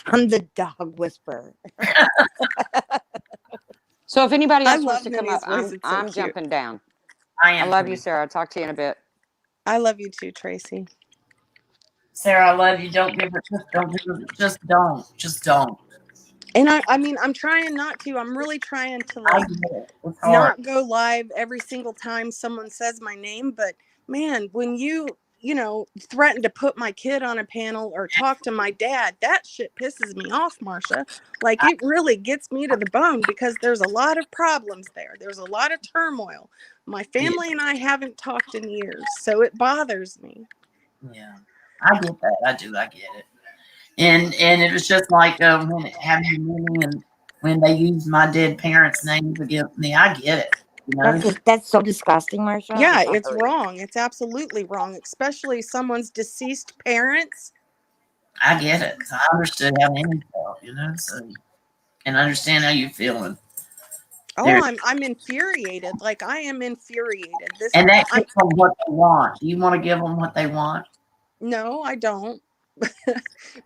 Speaker 2: I'm the dog whisperer.
Speaker 3: So if anybody
Speaker 1: I
Speaker 3: else wants
Speaker 1: love
Speaker 3: to come
Speaker 1: Nenny's
Speaker 3: up,
Speaker 1: voice. It's so
Speaker 3: I'm
Speaker 1: cute.
Speaker 3: jumping down.
Speaker 4: I
Speaker 3: I
Speaker 4: am.
Speaker 3: love you,
Speaker 4: too.
Speaker 3: Sarah. I'll talk to you in a bit.
Speaker 1: I love you too, Tracy.
Speaker 4: Sarah, I love you. Don't give it. Just don't give it. Just don't. Just don't.
Speaker 1: And I mean, I'm trying not to. I'm really trying to
Speaker 4: I
Speaker 1: like
Speaker 4: get it. It's hard.
Speaker 1: not go live every single time someone says my name. But man, when you threaten to put my kid on a panel or talk to my dad, that shit pisses me off, Marsha. Like it really gets me to the bone because there's a lot of problems there. There's a lot of turmoil. My family and I haven't talked in years, so it bothers me.
Speaker 4: Yeah, I get that. I do. I get it. And it was just like when it happened to me, and when they used my dead parents' names against me. I get it. You know?
Speaker 2: That's so disgusting, Marsha.
Speaker 1: Yeah,
Speaker 2: I'm
Speaker 1: it's
Speaker 2: sorry.
Speaker 1: wrong. It's absolutely wrong, especially someone's deceased parents.
Speaker 4: I get it. I understood how Nanny felt. You know, so and I understand how you're feeling.
Speaker 1: Oh,
Speaker 4: There-
Speaker 1: I'm infuriated. Like I am infuriated.
Speaker 4: And that gets them what they want. Do you want to give them what they want?
Speaker 1: No, I don't.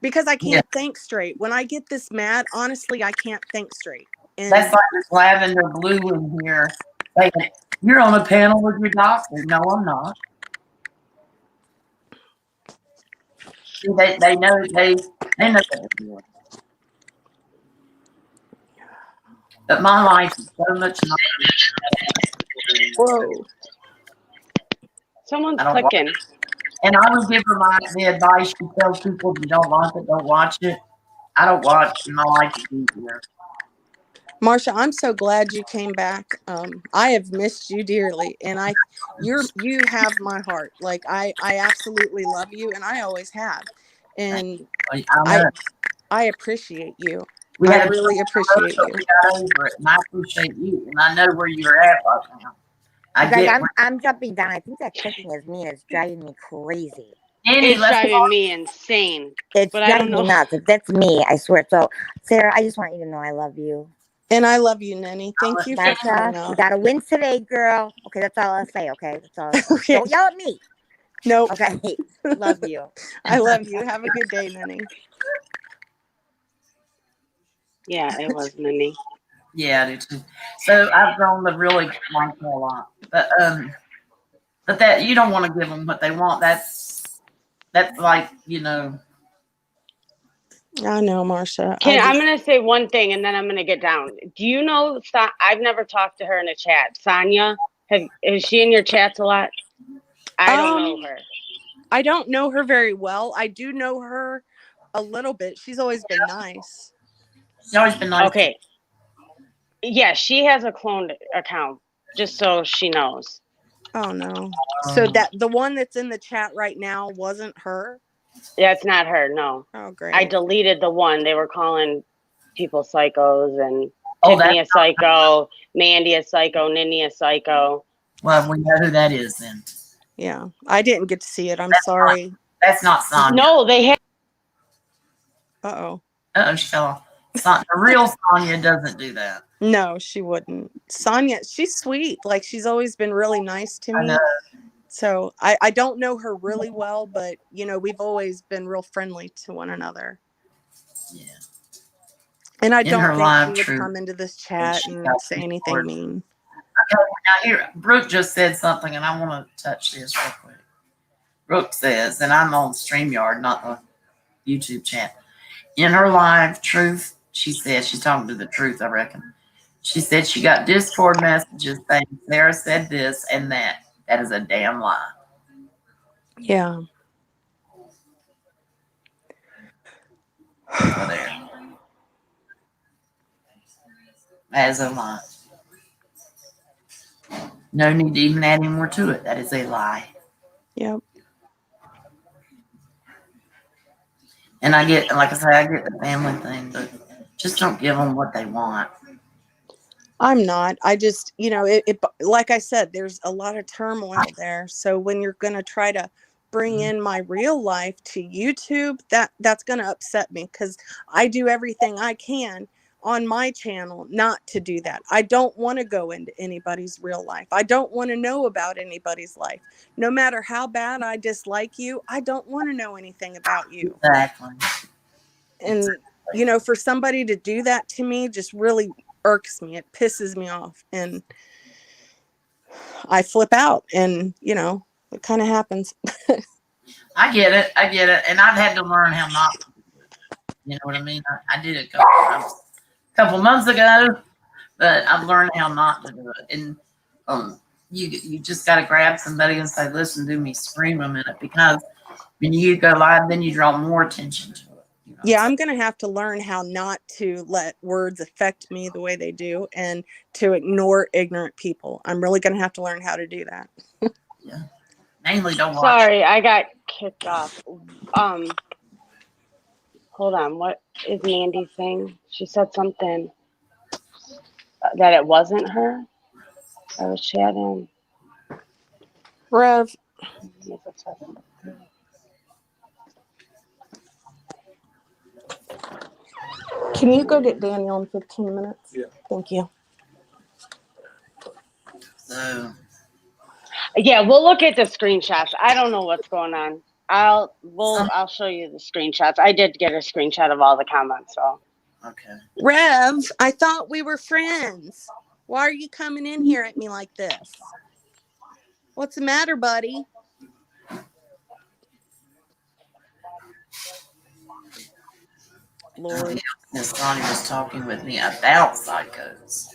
Speaker 1: Because I can't think straight. When I get this mad, honestly, I can't think straight. And
Speaker 4: That's like this lavender blue in here. Like, you're on a panel with your doctor. No, I'm not. See, they know they know what they're doing. But my life is so much nicer.
Speaker 1: whoa.
Speaker 3: Someone's
Speaker 4: I don't
Speaker 3: clicking.
Speaker 4: And I would give her the advice she tells people if you don't like it, don't watch it. I don't watch it. My life is easier.
Speaker 1: Marsha, I'm so glad you came back. I have missed you dearly, and you have my heart. Like I absolutely love you, and I always have. And I appreciate you. I really appreciate you.
Speaker 4: We got over it, and I appreciate you, and I know where you're at right now.
Speaker 2: I'm jumping down. I think that clicking is me, and it's driving me crazy.
Speaker 4: Annie,
Speaker 5: It's driving me insane.
Speaker 2: It's
Speaker 5: But I don't
Speaker 2: driving me
Speaker 5: know.
Speaker 2: nuts. That's me, I swear. So, Sarah, I just want you to know I love you.
Speaker 1: And I love you, Nenny. Thank you for coming
Speaker 2: Marsha, you
Speaker 1: up.
Speaker 2: got to win today, girl. Okay, that's all I'll say. Okay, that's all. I'll say.
Speaker 1: Okay.
Speaker 2: Don't yell at me.
Speaker 1: Nope.
Speaker 2: Okay, love you.
Speaker 1: I love you. Have a good day, Nenny.
Speaker 5: Yeah, it was Minnie.
Speaker 4: Yeah, I do too. So I've grown to really like her a lot, but that you don't want to give them what they want. That's like
Speaker 1: I know, Marsha.
Speaker 5: I'm going to say one thing and then I'm going to get down. Do you know, I've never talked to her in a chat. Sonia, is she in your chats a lot? I don't know her.
Speaker 1: I don't know her very well. I do know her a little bit. She's always been nice.
Speaker 4: She's always been nice.
Speaker 5: Okay. Yeah, she has a cloned account, just so she knows.
Speaker 1: Oh, no. So that the one that's in the chat right now wasn't her?
Speaker 5: Yeah, it's not her, no.
Speaker 1: Oh, great.
Speaker 5: I deleted the one. They were calling people psychos and Tiffany a psycho, Mandy a psycho, Ninny a psycho.
Speaker 4: Well, we know who that is then.
Speaker 1: Yeah, I didn't get to see it. I'm sorry.
Speaker 4: That's not Sonya.
Speaker 5: No, they had.
Speaker 1: Uh-oh.
Speaker 4: Uh-oh, she fell off. The real Sonya doesn't do that.
Speaker 1: No, she wouldn't. Sonia, she's sweet. Like, she's always been really nice to me. So I don't know her really well, but, we've always been real friendly to one another.
Speaker 4: Yeah.
Speaker 1: And I
Speaker 4: In
Speaker 1: don't
Speaker 4: her
Speaker 1: think
Speaker 4: live
Speaker 1: she would
Speaker 4: truth,
Speaker 1: come into this chat and say anything mean.
Speaker 4: Okay, now here, Brooke just said something, and I want to touch this real quick. Brooke says, and I'm on StreamYard, not the YouTube chat. In her live truth, she said, she's talking to the truth, I reckon. She said she got Discord messages saying Sarah said this and that. That is a damn lie.
Speaker 1: Yeah.
Speaker 4: So there. That is a lie. No need to even add any more to it. That is a lie.
Speaker 1: Yep.
Speaker 4: And I get, like I say, I get the family thing, but just don't give them what they want.
Speaker 1: I'm not. I just, it like I said, there's a lot of turmoil there. So when you're going to try to bring in my real life to YouTube, that's going to upset me, because I do everything I can on my channel not to do that. I don't want to go into anybody's real life. I don't want to know about anybody's life. No matter how bad I dislike you, I don't want to know anything about you.
Speaker 4: Exactly.
Speaker 1: And, for somebody to do that to me just really irks me. It pisses me off, and I flip out, and it kind of happens.
Speaker 4: I get it. And I've had to learn how not to do it. You know what I mean? I did it a couple months ago, but I've learned how not to do it. And you just got to grab somebody and say, listen, do me scream a minute, because when you go live, then you draw more attention to it.
Speaker 1: Yeah, I'm going to have to learn how not to let words affect me the way they do, and to ignore ignorant people. I'm really going to have to learn how to do that.
Speaker 4: Yeah. Mainly don't watch.
Speaker 5: Sorry, I got kicked off. Hold on. What is Mandy saying? She said something that it wasn't her. I was chatting.
Speaker 1: Rev, can you go get Daniel in 15 minutes? Yeah. Thank you.
Speaker 4: So
Speaker 5: Yeah, we'll look at the screenshots. I don't know what's going on. I'll show you the screenshots. I did get a screenshot of all the comments, so.
Speaker 4: okay.
Speaker 1: Rev, I thought we were friends. Why are you coming in here at me like this? What's the matter, buddy? Lord.
Speaker 4: Miss Sonny was talking with me about psychos.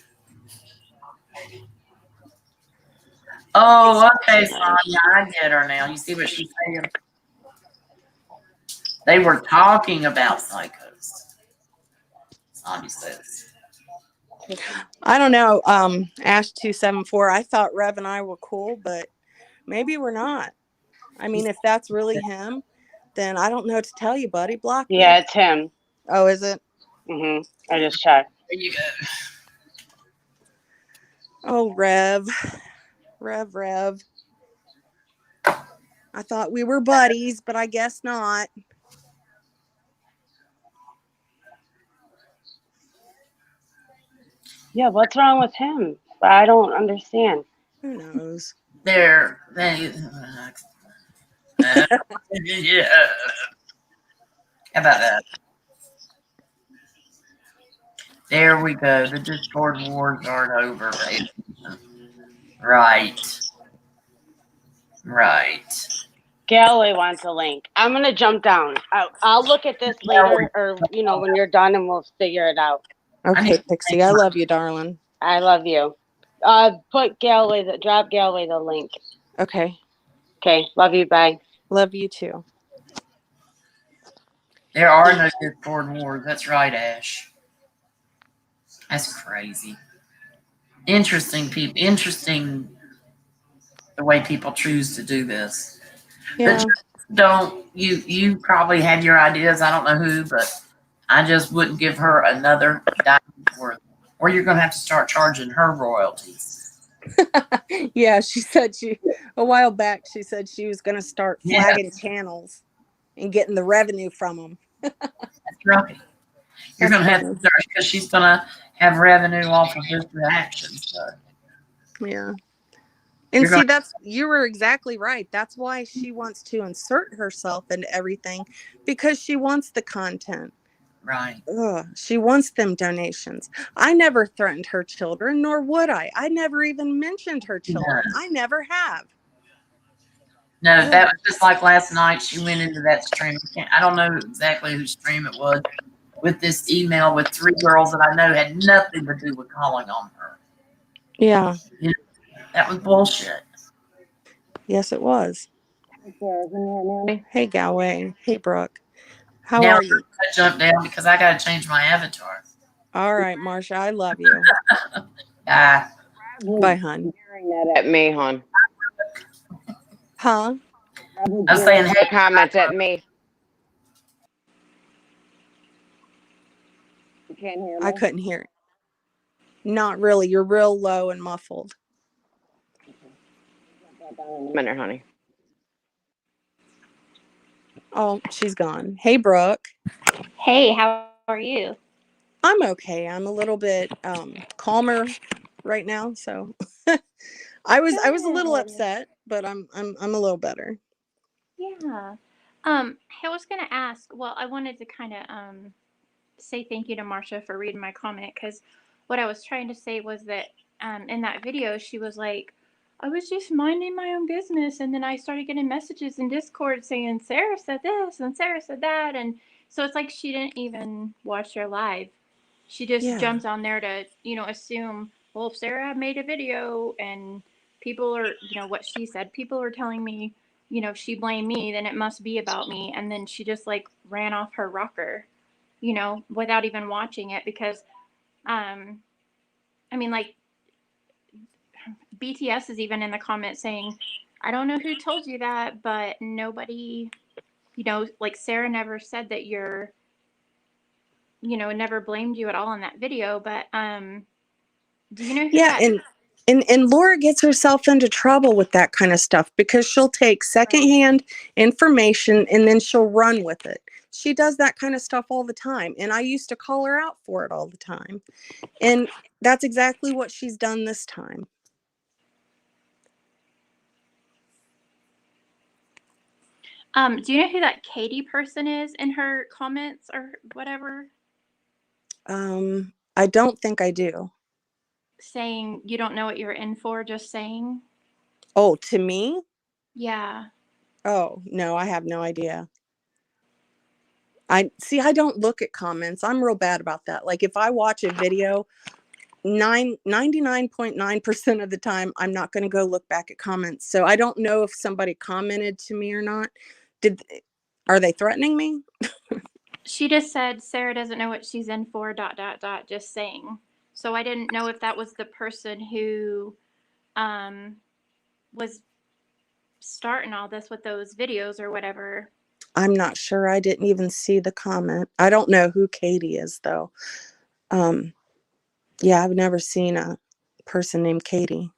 Speaker 4: Oh, okay, Sonia, I get her now. You see what she's saying? They were talking about psychos. Sonia says.
Speaker 1: I don't know. Ash 274. I thought Rev and I were cool, but maybe we're not. I mean, if that's really him, then I don't know what to tell you, buddy. Block me.
Speaker 5: Yeah, it's him.
Speaker 1: Oh, is it?
Speaker 5: I just checked.
Speaker 4: There you go.
Speaker 1: Oh, Rev. Rev. I thought we were buddies, but I guess not.
Speaker 5: Yeah, what's wrong with him? I don't understand.
Speaker 1: Who knows?
Speaker 4: Yeah. How about that? There we go. The Discord wars aren't over, baby. Right.
Speaker 5: Galloway wants a link. I'm going to jump down. I'll look at this later, or, when you're done, and we'll figure it out.
Speaker 1: Okay, Pixie, I love you, darling.
Speaker 5: I love you. Drop Galloway the link.
Speaker 1: Okay.
Speaker 5: Okay, love you, bye.
Speaker 1: Love you too.
Speaker 4: There are no Discord wars. That's right, Ash. That's crazy. Interesting people. Interesting the way people choose to do this.
Speaker 1: Yeah.
Speaker 4: But don't you probably had your ideas. I don't know who, but I just wouldn't give her another dime's worth, or you're going to have to start charging her royalties.
Speaker 1: Yeah, she said a while back, she said she was going to start flagging channels and getting the revenue from them.
Speaker 4: That's right. You're going to have to start, because she's going to have revenue off of this reaction. So.
Speaker 1: Yeah. And you were exactly right. That's why she wants to insert herself into everything, because she wants the content.
Speaker 4: Right.
Speaker 1: Ugh, she wants them donations. I never threatened her children, nor would I. I never even mentioned her children. I never have.
Speaker 4: No, that was just like last night. She went into that stream. I don't know exactly whose stream it was, with this email with 3 girls that I know had nothing to do with calling on her.
Speaker 1: Yeah.
Speaker 4: You know, that was bullshit.
Speaker 1: Yes, it was. Hey, Galway. Hey, Brooke. How
Speaker 4: Now
Speaker 1: are
Speaker 4: I'm
Speaker 1: you?
Speaker 4: gonna jump down because I gotta change my avatar.
Speaker 1: All right, Marsha. I love you.
Speaker 4: Ah,
Speaker 1: Bye, hun.
Speaker 5: Staring that at me, hon.
Speaker 1: Huh?
Speaker 4: I'm saying,
Speaker 5: The
Speaker 4: hey,
Speaker 5: comments at me. You can't hear
Speaker 1: I
Speaker 5: me?
Speaker 1: couldn't hear it. Not really. You're real low and muffled.
Speaker 5: A minute, honey.
Speaker 1: Oh, she's gone. Hey, Brooke.
Speaker 6: Hey, how are you?
Speaker 1: I'm okay. I'm a little bit calmer right now, so I was a little
Speaker 6: Good.
Speaker 1: upset, but I'm a little better.
Speaker 6: Yeah. I was gonna ask. Well, I wanted to kind of say thank you to Marcia for reading my comment because what I was trying to say was that in that video she was like, I was just minding my own business, and then I started getting messages in Discord saying Sarah said this and Sarah said that, and so it's like she didn't even watch your live. She just
Speaker 1: Yeah.
Speaker 6: jumps on there to assume, well, if Sarah made a video and people are, what she said, people are telling me, if she blamed me, then it must be about me, and then she just like ran off her rocker, without even watching it because I mean, like, BTS is even in the comments saying, I don't know who told you that, but nobody, like Sarah never said that you're, never blamed you at all in that video. But do you know who
Speaker 1: Yeah,
Speaker 6: that?
Speaker 1: and Laura gets herself into trouble with that kind of stuff because she'll take secondhand information and then she'll run with it. She does that kind of stuff all the time, and I used to call her out for it all the time. And that's exactly what she's done this time.
Speaker 6: Do you know who that Katie person is in her comments or whatever?
Speaker 1: I don't think I do.
Speaker 6: Saying you don't know what you're in for, just saying.
Speaker 1: Oh, to me?
Speaker 6: Yeah.
Speaker 1: Oh, no, I have no idea. I don't look at comments. I'm real bad about that. Like if I watch a video, 99.9% of the time, I'm not going to go look back at comments. So I don't know if somebody commented to me or not. Are they threatening me?
Speaker 6: She just said Sarah doesn't know what she's in for, ... just saying. So I didn't know if that was the person who was starting all this with those videos or whatever.
Speaker 1: I'm not sure. I didn't even see the comment. I don't know who Katie is though. Yeah, I've never seen a person named Katie.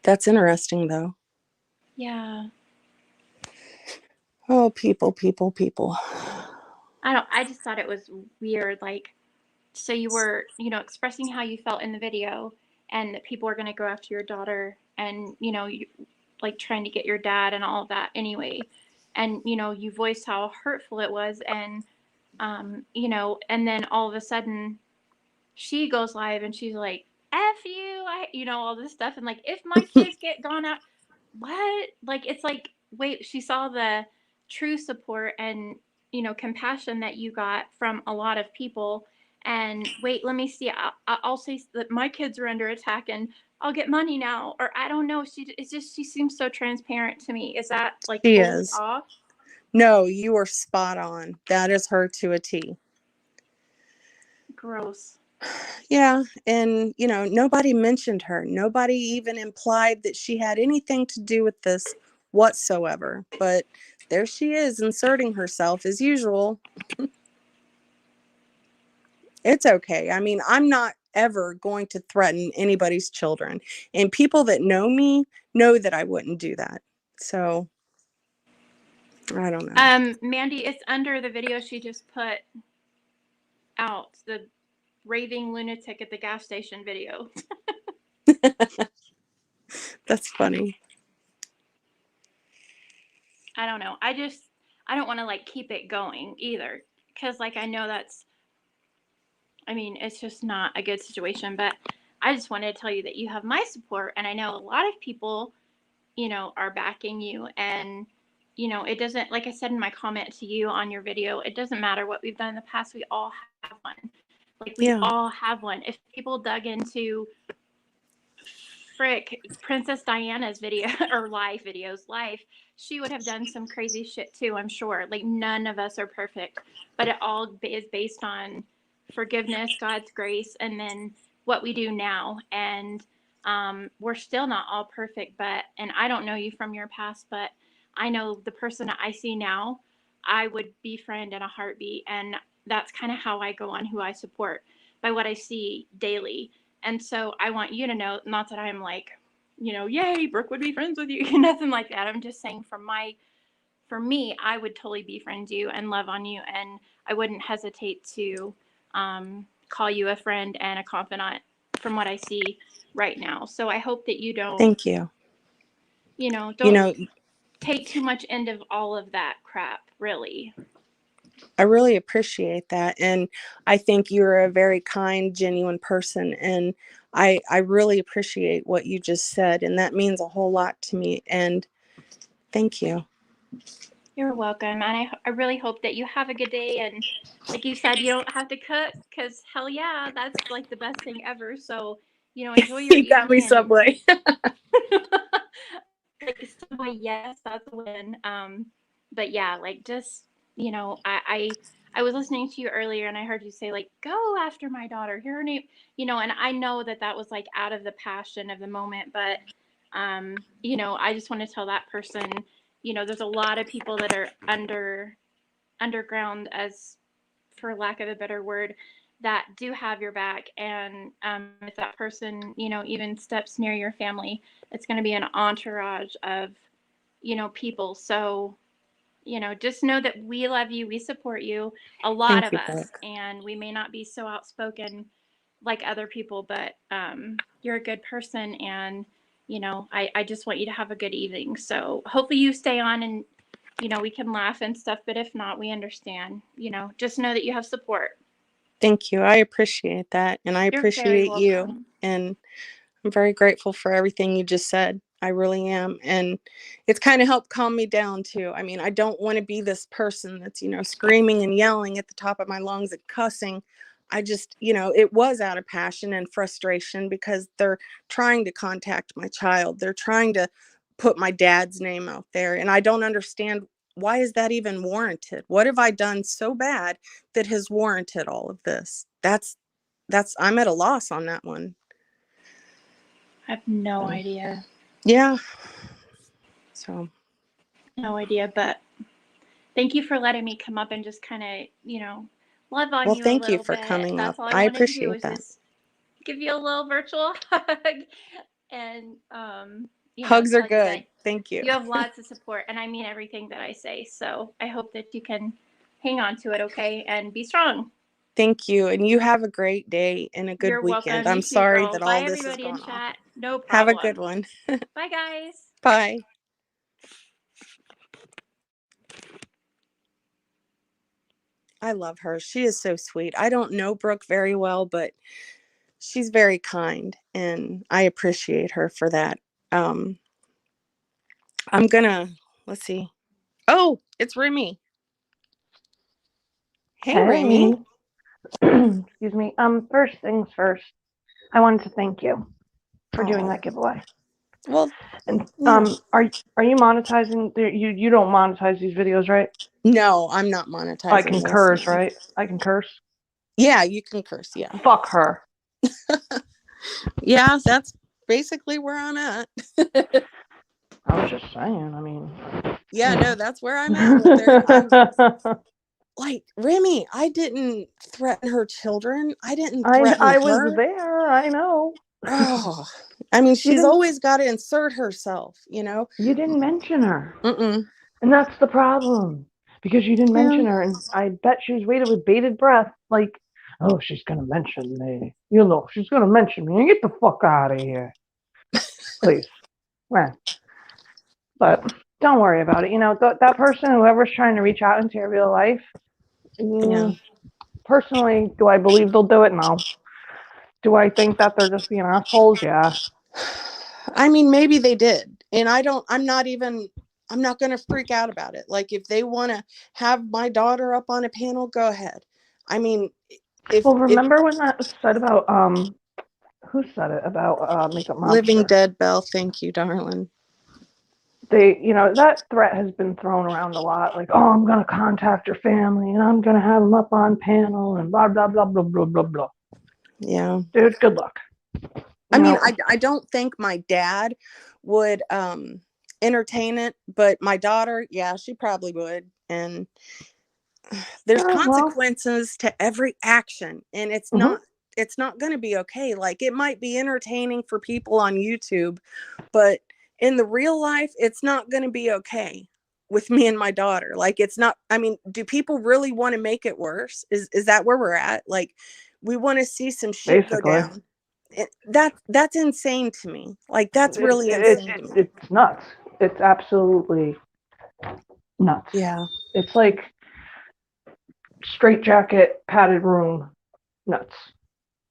Speaker 1: That's interesting though.
Speaker 6: Yeah.
Speaker 1: Oh, people, people, people.
Speaker 6: I just thought it was weird. Like, so you were, expressing how you felt in the video and that people were going to go after your daughter and, you, like trying to get your dad and all of that anyway. And, you voiced how hurtful it was. And, and then all of a sudden she goes live and she's like, F you, all this stuff. And like, if my kids get gone out, what? Like, it's like, wait, she saw the true support and, compassion that you got from a lot of people. And wait, let me see. I'll say that my kids are under attack and I'll get money now. Or I don't know. She seems so transparent to me. Is that like
Speaker 1: She
Speaker 6: totally
Speaker 1: is.
Speaker 6: off?
Speaker 1: No, you are spot on. That is her to a T.
Speaker 6: Gross.
Speaker 1: Yeah, and nobody mentioned her. Nobody even implied that she had anything to do with this whatsoever. But there she is inserting herself as usual. It's okay. I mean, I'm not ever going to threaten anybody's children. And people that know me know that I wouldn't do that. So I don't know.
Speaker 6: Mandy, it's under the video she just put out, the raving lunatic at the gas station video.
Speaker 1: That's funny.
Speaker 6: I don't know. I don't want to like keep it going either. Cause like I know it's just not a good situation, but I just wanted to tell you that you have my support. And I know a lot of people are backing you. And, it doesn't, like I said in my comment to you on your video, it doesn't matter what we've done in the past. We all have one. Like, we all have one. If people dug into Princess Diana's video or live videos, she would have done some crazy shit too, I'm sure. Like, none of us are perfect, but it all is based on forgiveness, God's grace, and then what we do now. And we're still not all perfect, and I don't know you from your past, but I know the person I see now, I would befriend in a heartbeat. And that's kind of how I go on who I support, by what I see daily. And so I want you to know, not that I'm like, yay, Brooke would be friends with you, nothing like that. I'm just saying for me, I would totally befriend you and love on you. And I wouldn't hesitate to call you a friend and a confidant from what I see right now. So I hope that you don't,
Speaker 1: Thank you.
Speaker 6: Don't take too much into all of that crap, really.
Speaker 1: I really appreciate that. And I think you're a very kind, genuine person. And I really appreciate what you just said. And that means a whole lot to me. And thank you.
Speaker 6: You're welcome. And I really hope that you have a good day. And like you said, you don't have to cook, because hell yeah, that's like the best thing ever. So, enjoy your
Speaker 1: You got me
Speaker 6: evening.
Speaker 1: Subway.
Speaker 6: Like, Subway, yes, that's a win. But yeah, like, just, I was listening to you earlier and I heard you say, like, go after my daughter, hear her name, and I know that was like out of the passion of the moment. But, I just want to tell that person, there's a lot of people that are underground, as for lack of a better word, that do have your back. And if that person, even steps near your family, it's going to be an entourage of, people. So, just know that we love you. We support you, a lot
Speaker 1: Thank
Speaker 6: of
Speaker 1: you,
Speaker 6: us.
Speaker 1: Brooke.
Speaker 6: And we may not be so outspoken like other people, but you're a good person. And, I just want you to have a good evening. So hopefully you stay on and, we can laugh and stuff. But if not, we understand. Just know that you have support.
Speaker 1: Thank you. I appreciate that. And I
Speaker 6: You're very
Speaker 1: appreciate you.
Speaker 6: welcome.
Speaker 1: And I'm very grateful for everything you just said. I really am. And it's kind of helped calm me down too. I mean, I don't want to be this person that's, screaming and yelling at the top of my lungs and cussing. I just, it was out of passion and frustration because they're trying to contact my child. They're trying to put my dad's name out there. And I don't understand, why is that even warranted? What have I done so bad that has warranted all of this? I'm at a loss on that one.
Speaker 6: I have no idea.
Speaker 1: Yeah. So.
Speaker 6: No idea, but thank you for letting me come up and just kind of, love on you a
Speaker 1: Thank you
Speaker 6: little
Speaker 1: for
Speaker 6: bit.
Speaker 1: coming
Speaker 6: That's
Speaker 1: up.
Speaker 6: all I
Speaker 1: I
Speaker 6: wanted to do,
Speaker 1: appreciate
Speaker 6: was
Speaker 1: that.
Speaker 6: just give you a little virtual hug. And,
Speaker 1: Hugs are
Speaker 6: tell you
Speaker 1: good.
Speaker 6: that
Speaker 1: Thank you.
Speaker 6: you have lots of support, and I mean everything that I say. So I hope that you can hang on to it, okay, and be strong.
Speaker 1: Thank you. And you have a great day and a good
Speaker 6: You're
Speaker 1: weekend.
Speaker 6: welcome.
Speaker 1: I'm
Speaker 6: You too,
Speaker 1: sorry
Speaker 6: girl.
Speaker 1: that
Speaker 6: Bye,
Speaker 1: all this is
Speaker 6: everybody in
Speaker 1: going on.
Speaker 6: chat. No problem.
Speaker 1: Have a good one.
Speaker 6: Bye, guys.
Speaker 1: Bye. I love her. She is so sweet. I don't know Brooke very well, but she's very kind, and I appreciate her for that. I'm gonna, let's see. Oh, it's Remy. Hey, Remy.
Speaker 7: Excuse me. First things first, I wanted to thank you for doing that giveaway.
Speaker 1: Well,
Speaker 7: and are you monetizing? You don't monetize these videos, right?
Speaker 1: No, I'm not monetizing.
Speaker 7: I can curse, right? I can curse.
Speaker 1: Yeah, you can curse. Yeah.
Speaker 7: Fuck her.
Speaker 1: Yeah, that's basically where I'm at.
Speaker 7: I was just saying. I mean.
Speaker 1: Yeah, no, that's where I'm at with her. Like, Remy, I didn't threaten her children. I didn't threaten
Speaker 7: I
Speaker 1: her.
Speaker 7: was there. I know.
Speaker 1: Oh, I mean, she's always got to insert herself, You
Speaker 7: didn't mention her.
Speaker 1: Mm-mm.
Speaker 7: And that's the problem. Because you didn't mention her. And I bet she was waiting with bated breath. Like, oh, she's going to mention me. She's going to mention me. Get the fuck out of here. Please. Man. But don't worry about it. That person, whoever's trying to reach out into your real life, personally, do I believe they'll do it? No. Do I think that they're just being assholes? Yeah.
Speaker 1: I mean, maybe they did. And I'm not going to freak out about it. Like, if they want to have my daughter up on a panel, go ahead. I mean, if
Speaker 7: remember when that was said about who said it about Makeup
Speaker 1: Living
Speaker 7: Mobster?
Speaker 1: Dead Belle, thank you, darling.
Speaker 7: They, that threat has been thrown around a lot. Like, oh, I'm gonna contact your family and I'm gonna have them up on panel and blah blah blah blah blah blah blah.
Speaker 1: Yeah,
Speaker 7: dude, good luck.
Speaker 1: I mean, I don't think my dad would entertain it, but my daughter, yeah, she probably would. And there's consequences to every action, and it's not going to be okay. Like, it might be entertaining for people on YouTube, but in the real life, it's not going to be okay with me and my daughter. Like, it's not, I mean, do people really want to make it worse? Is that where we're at? Like, we want to see some shit go down. That's insane to me. Like, that's really insane to me.
Speaker 7: It's nuts. It's absolutely nuts.
Speaker 1: Yeah.
Speaker 7: It's like straitjacket, padded room, nuts.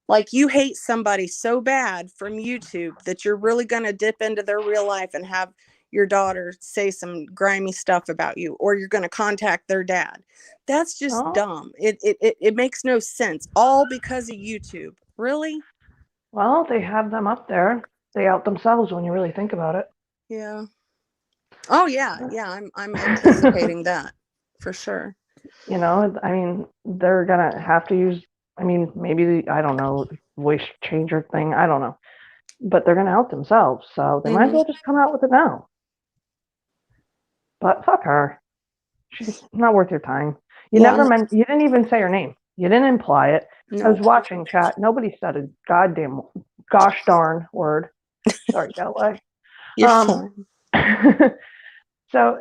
Speaker 1: Like, you hate somebody so bad from YouTube that you're really going to dip into their real life and have your daughter say some grimy stuff about you, or you're going to contact their dad. That's just dumb. It makes no sense. All because of YouTube. Really?
Speaker 7: Well, they have them up there. They out themselves when you really think about it.
Speaker 1: Yeah. Oh yeah. Yeah. I'm anticipating that for sure.
Speaker 7: I mean, they're gonna have to use, I mean, maybe, I don't know, voice changer thing, I don't know. But they're gonna out themselves, so they might as well just come out with it now. But fuck her. She's not worth your time. You didn't even say her name. You didn't imply it. No. I was watching chat. Nobody said a goddamn gosh darn word. Sorry, Galway.
Speaker 1: You're fine.
Speaker 7: So,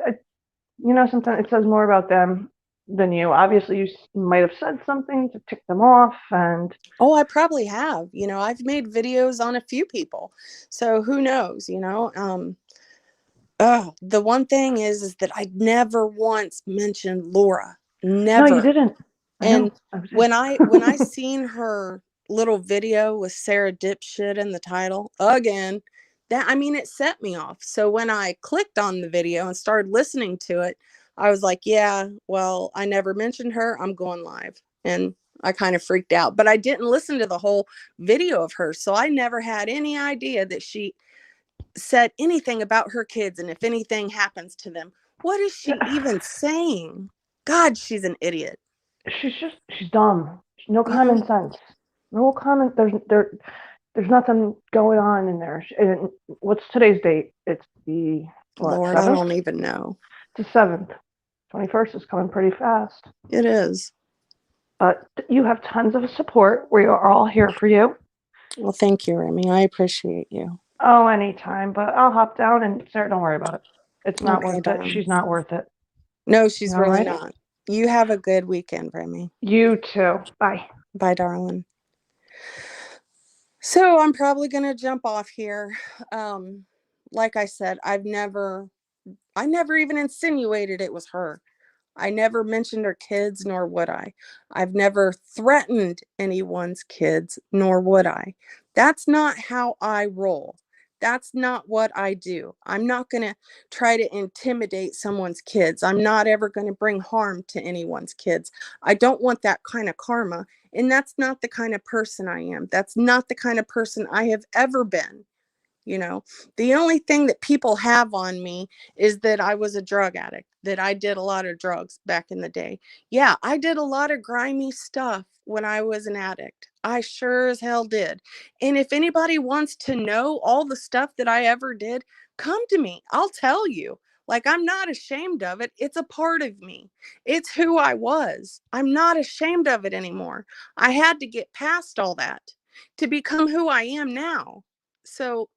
Speaker 7: sometimes it says more about them than you. Obviously, you might have said something to tick them off, and
Speaker 1: I probably have. I've made videos on a few people, so who knows? The one thing is that I never once mentioned Laura. Never.
Speaker 7: No, you didn't.
Speaker 1: And when I seen her little video with Sarah Dipshit in the title again, it set me off. So when I clicked on the video and started listening to it, I was like, yeah, well, I never mentioned her. I'm going live. And I kind of freaked out, but I didn't listen to the whole video of her. So I never had any idea that she said anything about her kids. And if anything happens to them, what is she even saying? God, she's an idiot.
Speaker 7: She's dumb. No common sense. No common. There's nothing going on in there. What's today's date? It's the
Speaker 1: Lord, 7th? I don't even know.
Speaker 7: It's the 7th. 21st is coming pretty fast.
Speaker 1: It is.
Speaker 7: But you have tons of support. We are all here for you.
Speaker 1: Well, thank you, Remy. I appreciate you.
Speaker 7: Oh, anytime. But I'll hop down, and Sarah, don't worry about it. It's not worth it. She's not worth it.
Speaker 1: No, she's really not. You have a good weekend, Remy.
Speaker 7: You too. Bye.
Speaker 1: Bye, darling. So I'm probably going to jump off here. Like I said, I never even insinuated it was her. I never mentioned her kids, nor would I. I've never threatened anyone's kids, nor would I. That's not how I roll. That's not what I do. I'm not going to try to intimidate someone's kids. I'm not ever going to bring harm to anyone's kids. I don't want that kind of karma. And that's not the kind of person I am. That's not the kind of person I have ever been. The only thing that people have on me is that I was a drug addict, that I did a lot of drugs back in the day. Yeah, I did a lot of grimy stuff when I was an addict. I sure as hell did. And if anybody wants to know all the stuff that I ever did, come to me. I'll tell you. Like, I'm not ashamed of it. It's a part of me. It's who I was. I'm not ashamed of it anymore. I had to get past all that to become who I am now. So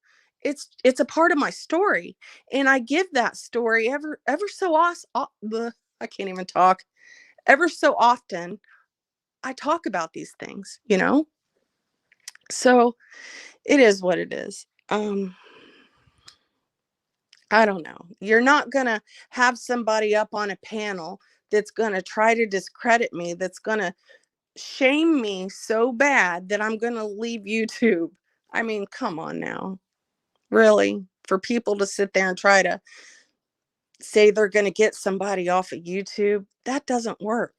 Speaker 1: it's a part of my story, and I give that story ever so often. I can't even talk. Ever so often, I talk about these things, So it is what it is. I don't know. You're not gonna have somebody up on a panel that's gonna try to discredit me, that's gonna shame me so bad that I'm gonna leave YouTube. I mean, come on now. Really? for people to sit there and try to say they're going to get somebody off of YouTube, that doesn't work.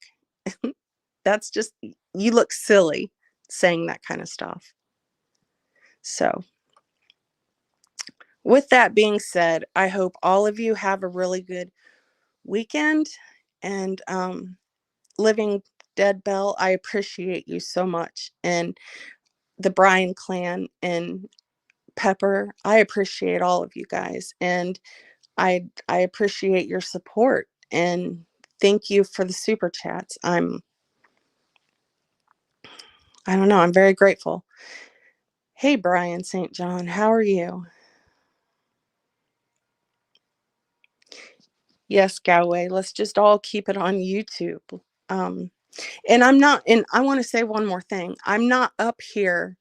Speaker 1: That's just, you look silly saying that kind of stuff. So with that being said, I hope all of you have a really good weekend. And Living Dead Bell, I appreciate you so much. And the Bryan clan and Pepper, I appreciate all of you guys. And I appreciate your support. And thank you for the super chats. I don't know, I'm very grateful. Hey, Brian St. John, how are you? Yes, Galway, let's just all keep it on YouTube. And I'm not, and I want to say one more thing. I'm not up here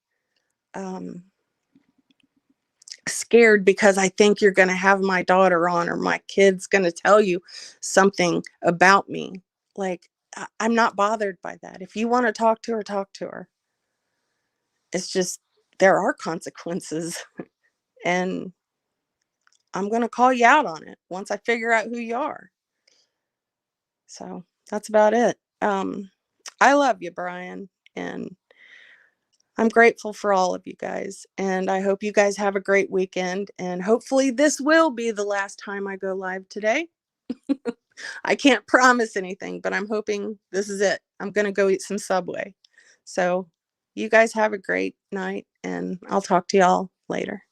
Speaker 1: scared because I think you're going to have my daughter on or my kid's going to tell you something about me. Like, I'm not bothered by that. If you want to talk to her, talk to her. It's just, there are consequences. And I'm going to call you out on it once I figure out who you are. So that's about it. I love you, Brian. And I'm grateful for all of you guys. And I hope you guys have a great weekend. And hopefully this will be the last time I go live today. I can't promise anything, but I'm hoping this is it. I'm going to go eat some Subway. So you guys have a great night, and I'll talk to y'all later.